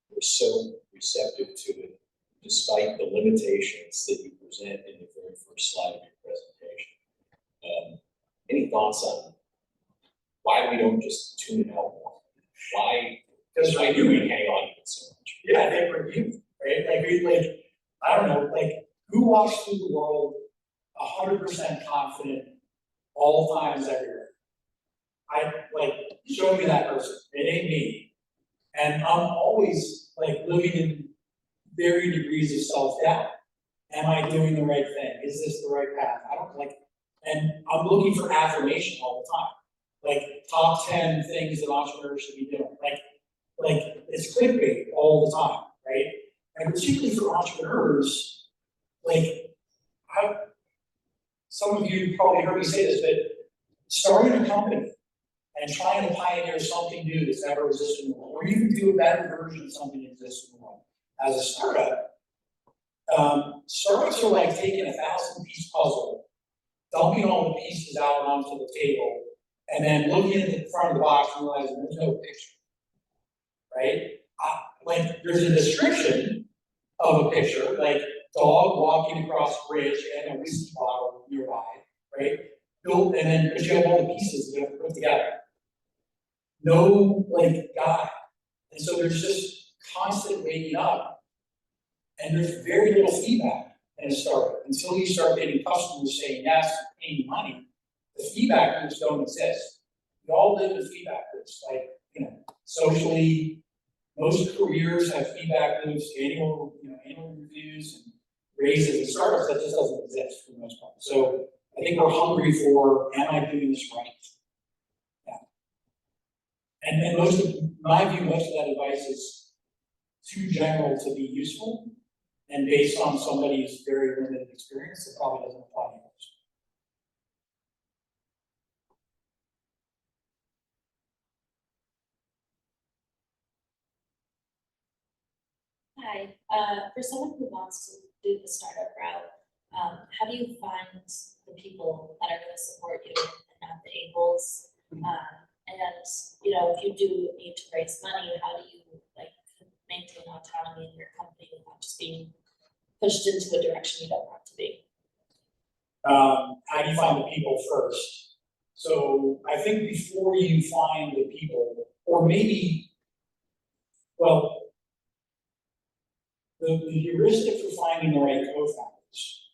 we're so receptive to it, despite the limitations that you present in the very first slide of your presentation. Any thoughts on why we don't just tune it out more? Why do we hang on to it so much? Yeah, I think we're human, right? I don't know, who walks through the world 100% confident all times everywhere? Show me that person. It ain't me. And I'm always living in varying degrees of self-doubt. Am I doing the right thing? Is this the right path? And I'm looking for affirmation all the time. Top 10 things that entrepreneurs should be doing. It's clickbait all the time, right? And particularly for entrepreneurs, some of you probably heard me say this, but starting a company and trying to pioneer something new that's never existed in the world, or even do a better version of something that exists in the world. As a startup, startups are like taking a 1,000-piece puzzle, dumping all the pieces out onto the table, and then looking at the front of the box and realizing there's no picture. right? Like, there's a description of a picture, like dog walking across a bridge and a whiskey bottle nearby, right? Built, and then, but you have all the pieces you have to put together. No, like, guide. And so there's just constant waking up. And there's very little feedback in a startup. Until you start getting customers saying yes, paying money, the feedback loops don't exist. We all live in feedback loops, like, socially, most careers have feedback loops, annual reviews and raises. In startups, that just doesn't exist for the most part. So I think we're hungry for, am I doing this right? Yeah. And most of, my view, most of that advice is too general to be useful. And based on somebody's very limited experience, it probably doesn't apply to others. Hi, for someone who wants to do the startup route, how do you find the people that are gonna support you and not the a-holes? And, if you do need to raise money, how do you maintain autonomy in your company without just being pushed into a direction you don't want to be? How do you find the people first? So I think before you find the people, or maybe, well, the heuristic for finding the right co-founders,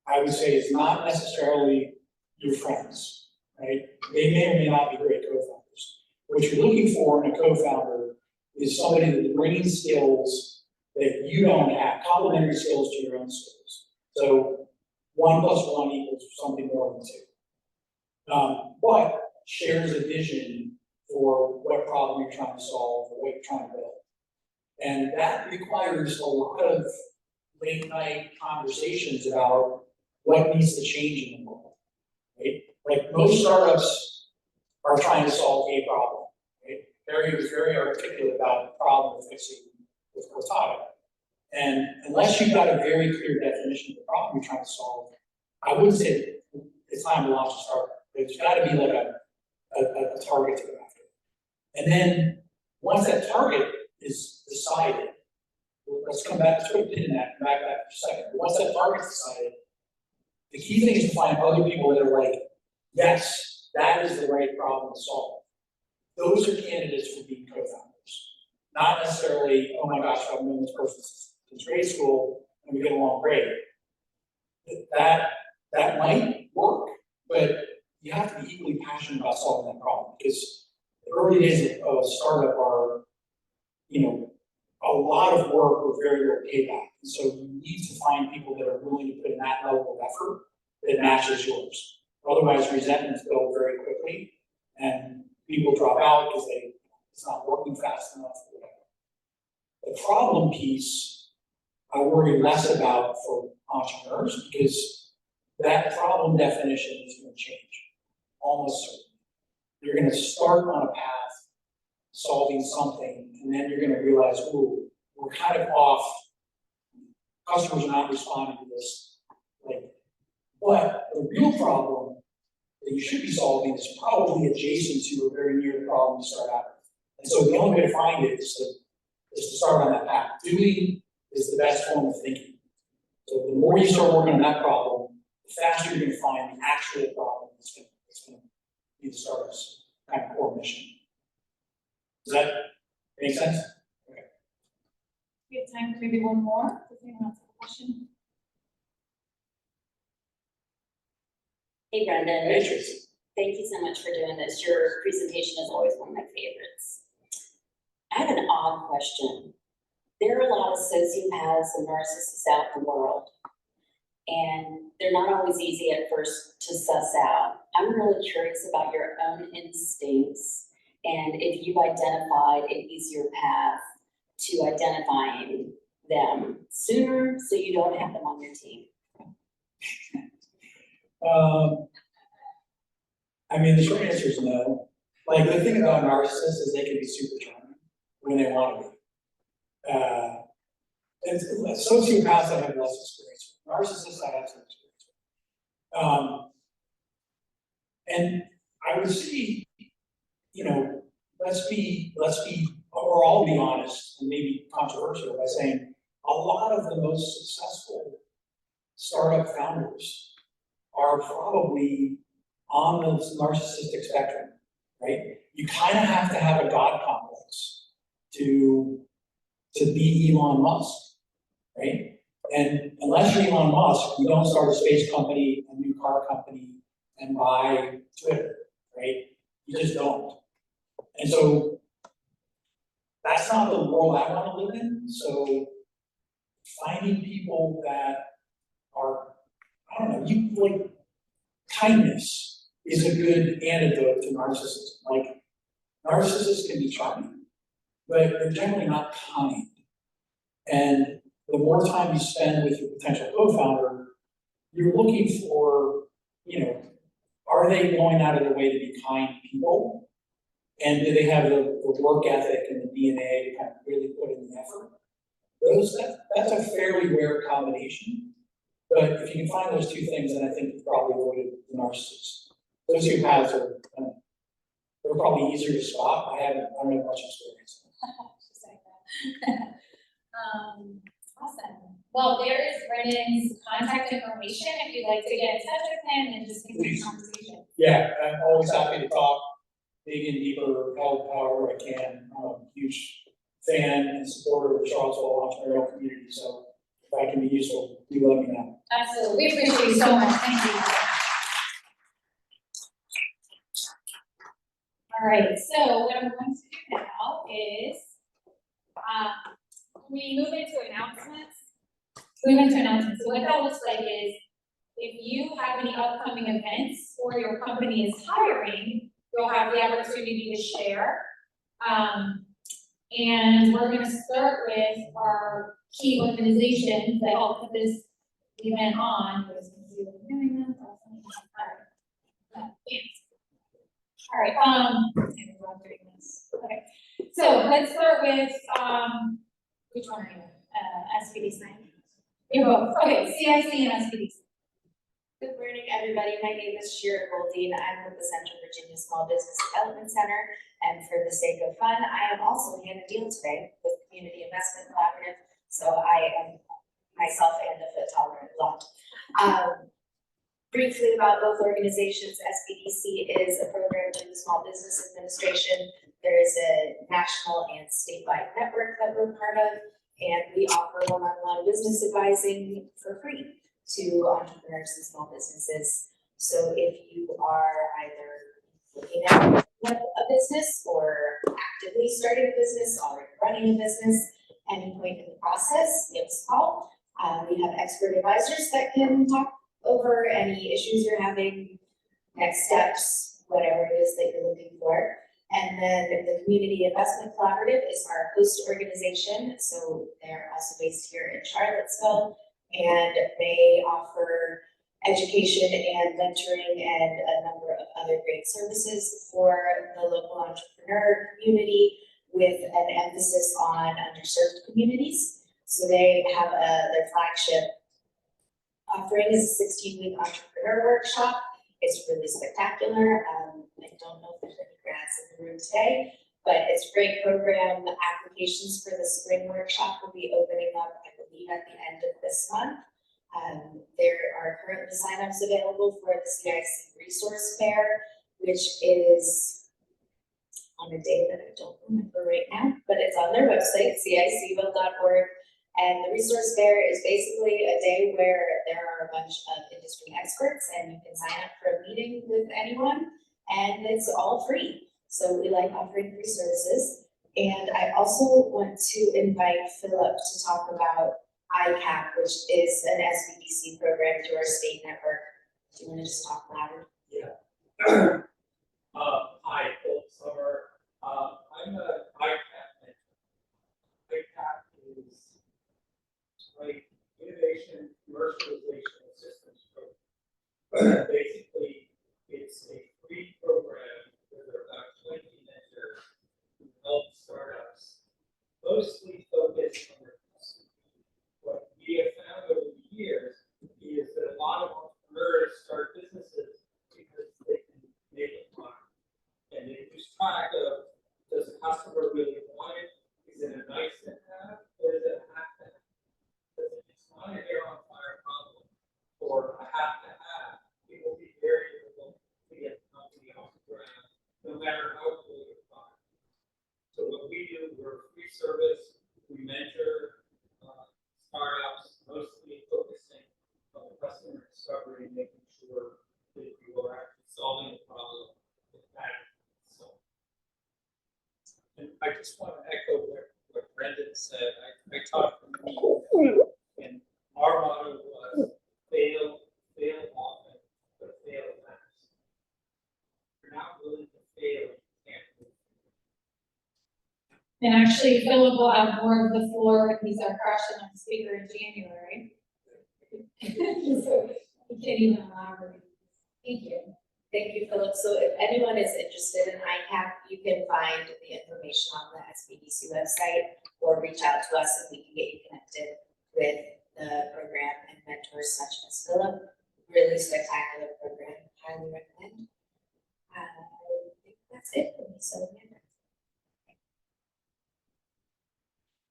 I would say, is not necessarily your friends, right? They may or may not be great co-founders. What you're looking for in a co-founder is somebody with bringing skills that you don't have, complementary skills to your own skills. So 1 + 1 equals something more than 2. But shares a vision for what problem you're trying to solve or what you're trying to build. And that requires a lot of late night conversations about what needs to change in the world, right? Like, most startups are trying to solve a problem, right? Barry was very articulate about the problem of fixing with Cortado. And unless you've got a very clear definition of the problem you're trying to solve, I wouldn't say it's time to launch a startup. There's gotta be like a target to go after. And then once that target is decided, let's come back, let's put a pin in that, back for a second. But once that target's decided, the key thing is to find other people that are like, yes, that is the right problem to solve. Those are candidates for being co-founders. Not necessarily, oh my gosh, I've known this person since grade school and we get along great. That might work, but you have to be equally passionate about solving that problem, because the early days of a startup are, a lot of work with very little payback. And so you need to find people that are willing to put in that level of effort that matches yours. Otherwise, resentments build very quickly and people drop out because it's not working fast enough or whatever. The problem piece, I worry less about for entrepreneurs, because that problem definition is going to change, almost certainly. You're going to start on a path solving something, and then you're going to realize, ooh, we're kind of off. Customers are not responding to this. But the real problem that you should be solving is probably adjacent to or very near the problem you start out with. And so the only way to find it is to start on that path. Doing is the best form of thinking. So the more you start working on that problem, the faster you're going to find the actual problem that's going to be the startup's kind of core mission. Does that make sense? Okay. We have time for maybe one more, if anyone has a question. Hey, Brendan. Hey, Tracy. Thank you so much for doing this. Your presentation is always one of my favorites. I have an odd question. There are a lot of sociopaths and narcissists out in the world, and they're not always easy at first to suss out. I'm really curious about your own instincts, and if you've identified an easier path to identifying them sooner so you don't have them on your team. The short answer is no. Like, the thing about narcissists is they can be super charming when they want to be. And sociopaths I have less experience with. Narcissists I have some experience with. And I would say, let's be or I'll be honest, and maybe controversial by saying, a lot of the most successful startup founders are probably on the narcissistic spectrum, right? You kind of have to have a God complex to be Elon Musk, right? And unless you're Elon Musk, you don't start a space company, a new car company, and buy Twitter, right? You just don't. And so that's not the world I want to live in. So finding people that are, I don't know, you like kindness is a good antidote to narcissism. Like narcissists can be charming, but they're generally not kind. And the more time you spend with your potential co-founder, you're looking for, you know, are they going out of their way to be kind people? And do they have the work ethic and the DNA to kind of really put in the effort? That's a fairly rare combination. But if you can find those two things, then I think you've probably avoided the narcissist. Those two paths are, they're probably easier to spot. I don't have much experience. Awesome. Well, there is Brennan's contact information if you'd like to get in touch with him and just continue the conversation. Yeah, I'm always happy to talk, dig in deeper, help however I can. I'm a huge fan and supporter of the Charlottesville entrepreneurial community, so if I can be useful, do let me know. Absolutely. We appreciate you so much. Thank you. All right, so what I'm going to do now is, we move into announcements. So what that looks like is, if you have any upcoming events or your company is hiring, you'll have the opportunity to share. And we're gonna start with our key organizations that help put this event on. All right, okay, so let's start with, which one are you, SPDC? You're both, okay, CIC and SPDC. Good morning, everybody. My name is Shira Goldine. I'm with the Central Virginia Small Business Development Center. And for the sake of fun, I am also in a deal today with Community Investment Collaborative. So I am myself and a foot tolerant lot. Briefly about both organizations, SBDC is a program through the Small Business Administration. There is a national and statewide network that we're part of, and we offer one-on-one business advising for free to entrepreneurs and small businesses. So if you are either looking at a business or actively starting a business, already running a business, any point in the process, give us a call. We have expert advisors that can talk over any issues you're having, next steps, whatever it is that you're looking for. And then the Community Investment Collaborative is our host organization. So they're also based here in Charlottesville, and they offer education and mentoring and a number of other great services for the local entrepreneur community, with an emphasis on underserved communities. So they have their flagship offering is a 16-week entrepreneur workshop. It's really spectacular. I don't know if there's any grads in the room today, but it's a great program. The applications for the spring workshop will be opening up, I believe, at the end of this month. There are currently signups available for the CIC Resource Fair, which is on a day that I don't remember right now, but it's on their website, cicville.org. And the Resource Fair is basically a day where there are a bunch of industry experts, and you can sign up for a meeting with anyone, and it's all free. So we like offering free services. And I also want to invite Philip to talk about ICAP, which is an SBDC program through our state network. Do you want to just talk louder? Yeah. Hi, Philip Summer. I'm a ICAP mentor. ICAP is like Innovation Commercialization Assistance Program. Basically, it's a free program where there are about 20 mentors who help startups, mostly focused on their customers. What we have found over the years is that a lot of entrepreneurs start businesses because they can make a product, and they lose track of, does the customer really want it? just want to echo what Brendan said. I talked to me, and our motto was fail often, but fail fast. If you're not willing to fail, you can't move. And actually, Philip will have more of the floor when he's our crashing speaker in January. So we can't even elaborate. Thank you. Thank you, Philip. So if anyone is interested in ICAP, you can find the information on the SBDC website or reach out to us and we can get you connected with the program and mentors such as Philip. Really spectacular program, highly recommend. I think that's it for me, so Amanda.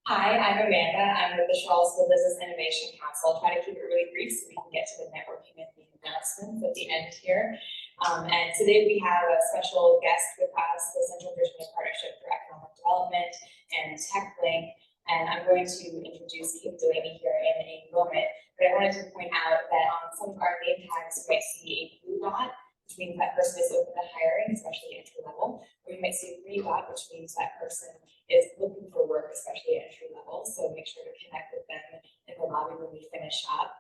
Hi, I'm Amanda. I'm with the Charlottesville Business Innovation Council. I'll try to keep it really brief so we can get to the networking and the announcements at the end here. And today we have a special guest with us, the Central Virginia Partnership for Economic Development and TechLink. And I'm going to introduce Kate Delaney here in a moment. But I wanted to point out that on some of our name tags, you might see a blue dot, which means that person is open to hiring, especially entry level. Or you might see a green dot, which means that person is looking for work, especially at entry level. So make sure to connect with them in the lobby when we finish up.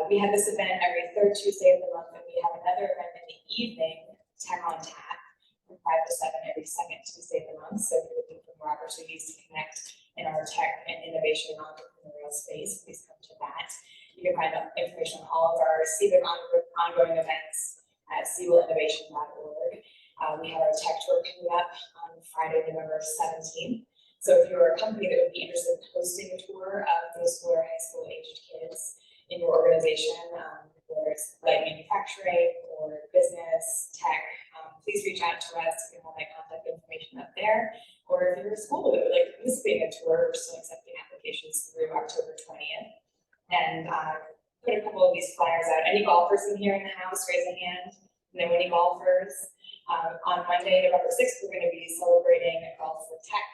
We have this event every third Tuesday of the month, and we have another event in the evening, Tech on Tap, from 5 to 7 every second Tuesday of the month. So if you're looking for more opportunities to connect in our tech and innovation and entrepreneurial space, please come to that. You can find out information on all of our CVIC ongoing events at cvilinnovation.org. We have our tech tour coming up on Friday, November 17th. So if you're a company that would be interested in hosting a tour of middle school or high school aged kids in your organization, whether it's light manufacturing or business, tech, please reach out to us. We have my contact information up there. Or if you're a school that would like to participate in a tour, we're still accepting applications through October 20th. And put a couple of these flyers out. Any golfers in here in the house, raise a hand. Know any golfers? On Monday, November 6th, we're going to be celebrating Golf for Tech.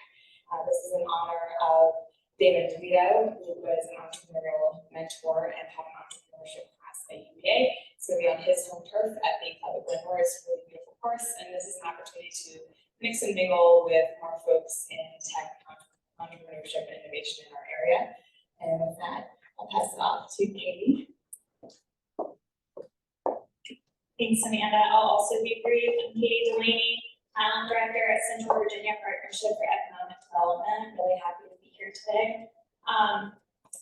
This is in honor of David DeVito, who was an entrepreneurial mentor and had an entrepreneurship class at UVA. It's going to be on his home turf at the Club of Glenmore. It's a really beautiful course, and this is an opportunity to mix and mingle with more folks in tech, entrepreneurship, and innovation in our area. And with that, I'll pass it off to Katie. Thanks, Amanda. I'll also be brief. I'm Katie Delaney, Talent Director at Central Virginia Partnership for Economic Development. I'm really happy to be here today.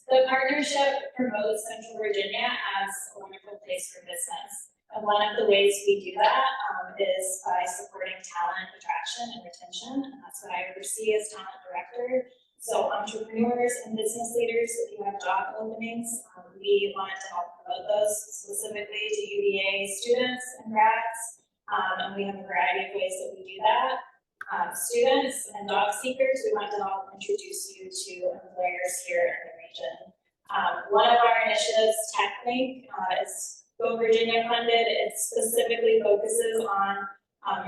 The partnership promotes Central Virginia as a wonderful place for business. And one of the ways we do that is by supporting talent attraction and retention. And that's what I oversee as Talent Director. So entrepreneurs and business leaders, if you have job openings, we want to help promote those specifically to UVA students and grads. And we have a variety of ways that we do that. Students and job seekers, we want to help introduce you to employers here in the region. One of our initiatives, TechLink, is Go Virginia funded. It specifically focuses on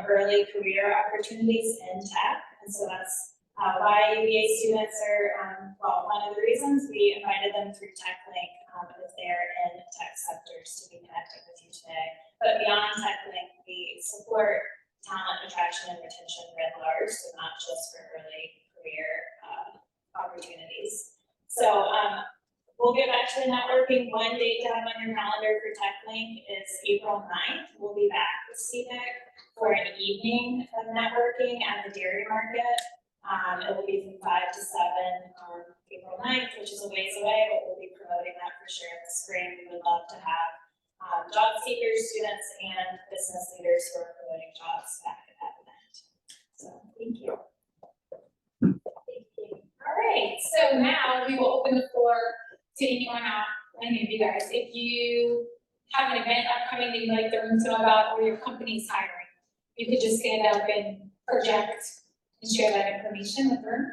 early career opportunities in tech. And so that's why UVA students are, one of the reasons we invited them through TechLink if they're in tech sectors to be connected with you today. But beyond TechLink, we support talent attraction and retention writ large, so not just for early career opportunities. So we'll get back to the networking. One date to have on your calendar for TechLink is April 9th. We'll be back with CVIC for an evening of networking at the dairy market. It will be from 5 to 7 on April 9th, which is a ways away, but we'll be promoting that for sure in the spring. We would love to have job seekers, students, and business leaders who are promoting jobs back at that event. So thank you. Thank you. All right, so now we will open the floor to anyone out, any of you guys. If you have an event upcoming that you'd like the room to know about or your company's hiring, you could just stand up and project and share that information with the room.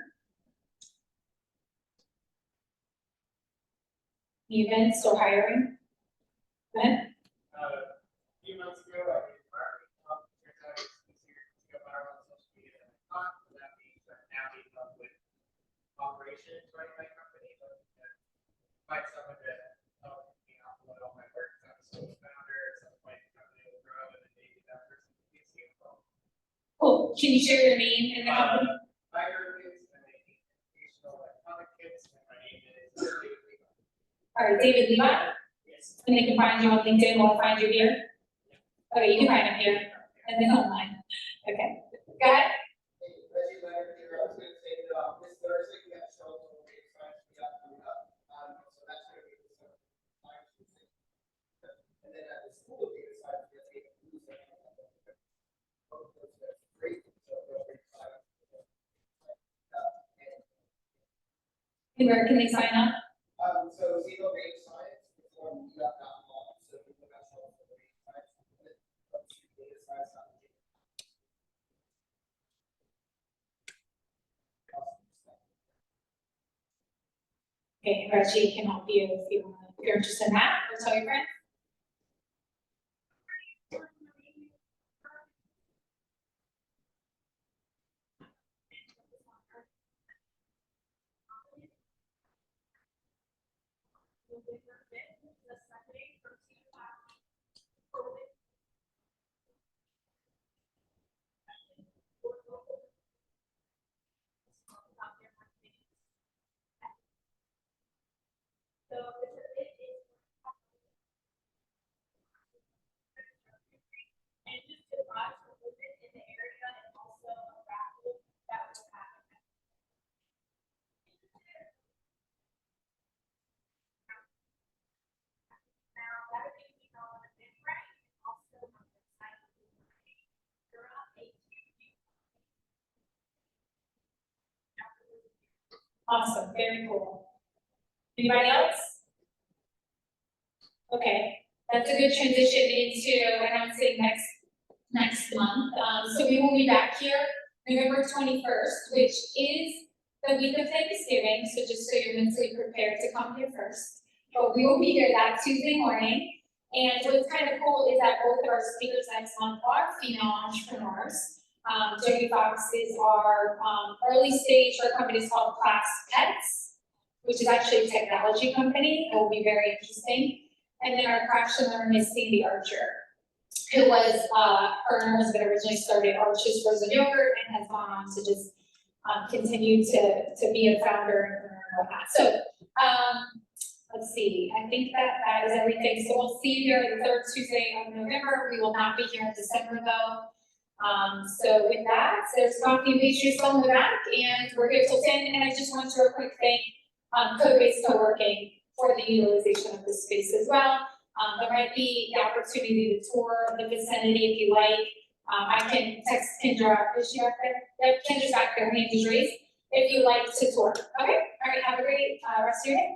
Events or hiring? Ben? A few months ago, I did marketing talk, turns out it's easier to go viral on social media than I thought, so that means I'm now keeping up with operations running my company, but find someone to help me offload all my work. I'm a solo founder, at some point the company will grow, and then maybe that person can be a CFO. Cool. Can you share your name and the company? My group is All right, David Levi? Yes. And they can find you on LinkedIn, we'll find you here? Okay, you can find him here, and then online. Okay, go ahead. Reggie Leonard here, I was gonna say that, this Thursday, we have shows on the website, we got coming up, so that's gonna be the summer. And then at the school, we decided to get a booth. Great, so we're very excited. And where can they sign up? So Zero Range Science, it's on meetup.com, so people got shows on the range science, data science. Okay, Reggie can help you if you're interested in that, or tell your friends. Awesome, very cool. Anybody else? Okay, that's a good transition into announcing next month. So we will be back here November 21st, which is the week of Thanksgiving, so just so you're mentally prepared to come here first. But we will be here that Tuesday morning. And what's kind of cool is that both of our speakers next month are female entrepreneurs. Jody Fox is our early stage, our company is called Class Pets, which is actually a technology company. It will be very interesting. And then our craft learner is Sandy Archer, who was, her and her husband originally started Archer's Frozen Yogurt and has gone on to just continue to be a founder and whatnot. So, let's see, I think that is everything. So we'll see you here the third Tuesday of November. We will not be here in December though. So with that, there's coffee and pastries still in the back, and we're here till 10. And I just want to real quick thank Code-Based Co-working for the utilization of this space as well. There might be the opportunity to tour the vicinity if you like. I can text Kendra, is she back there? Yep, Kendra's back there, her hand is raised, if you like to tour. Okay, all right, have a great rest of your day.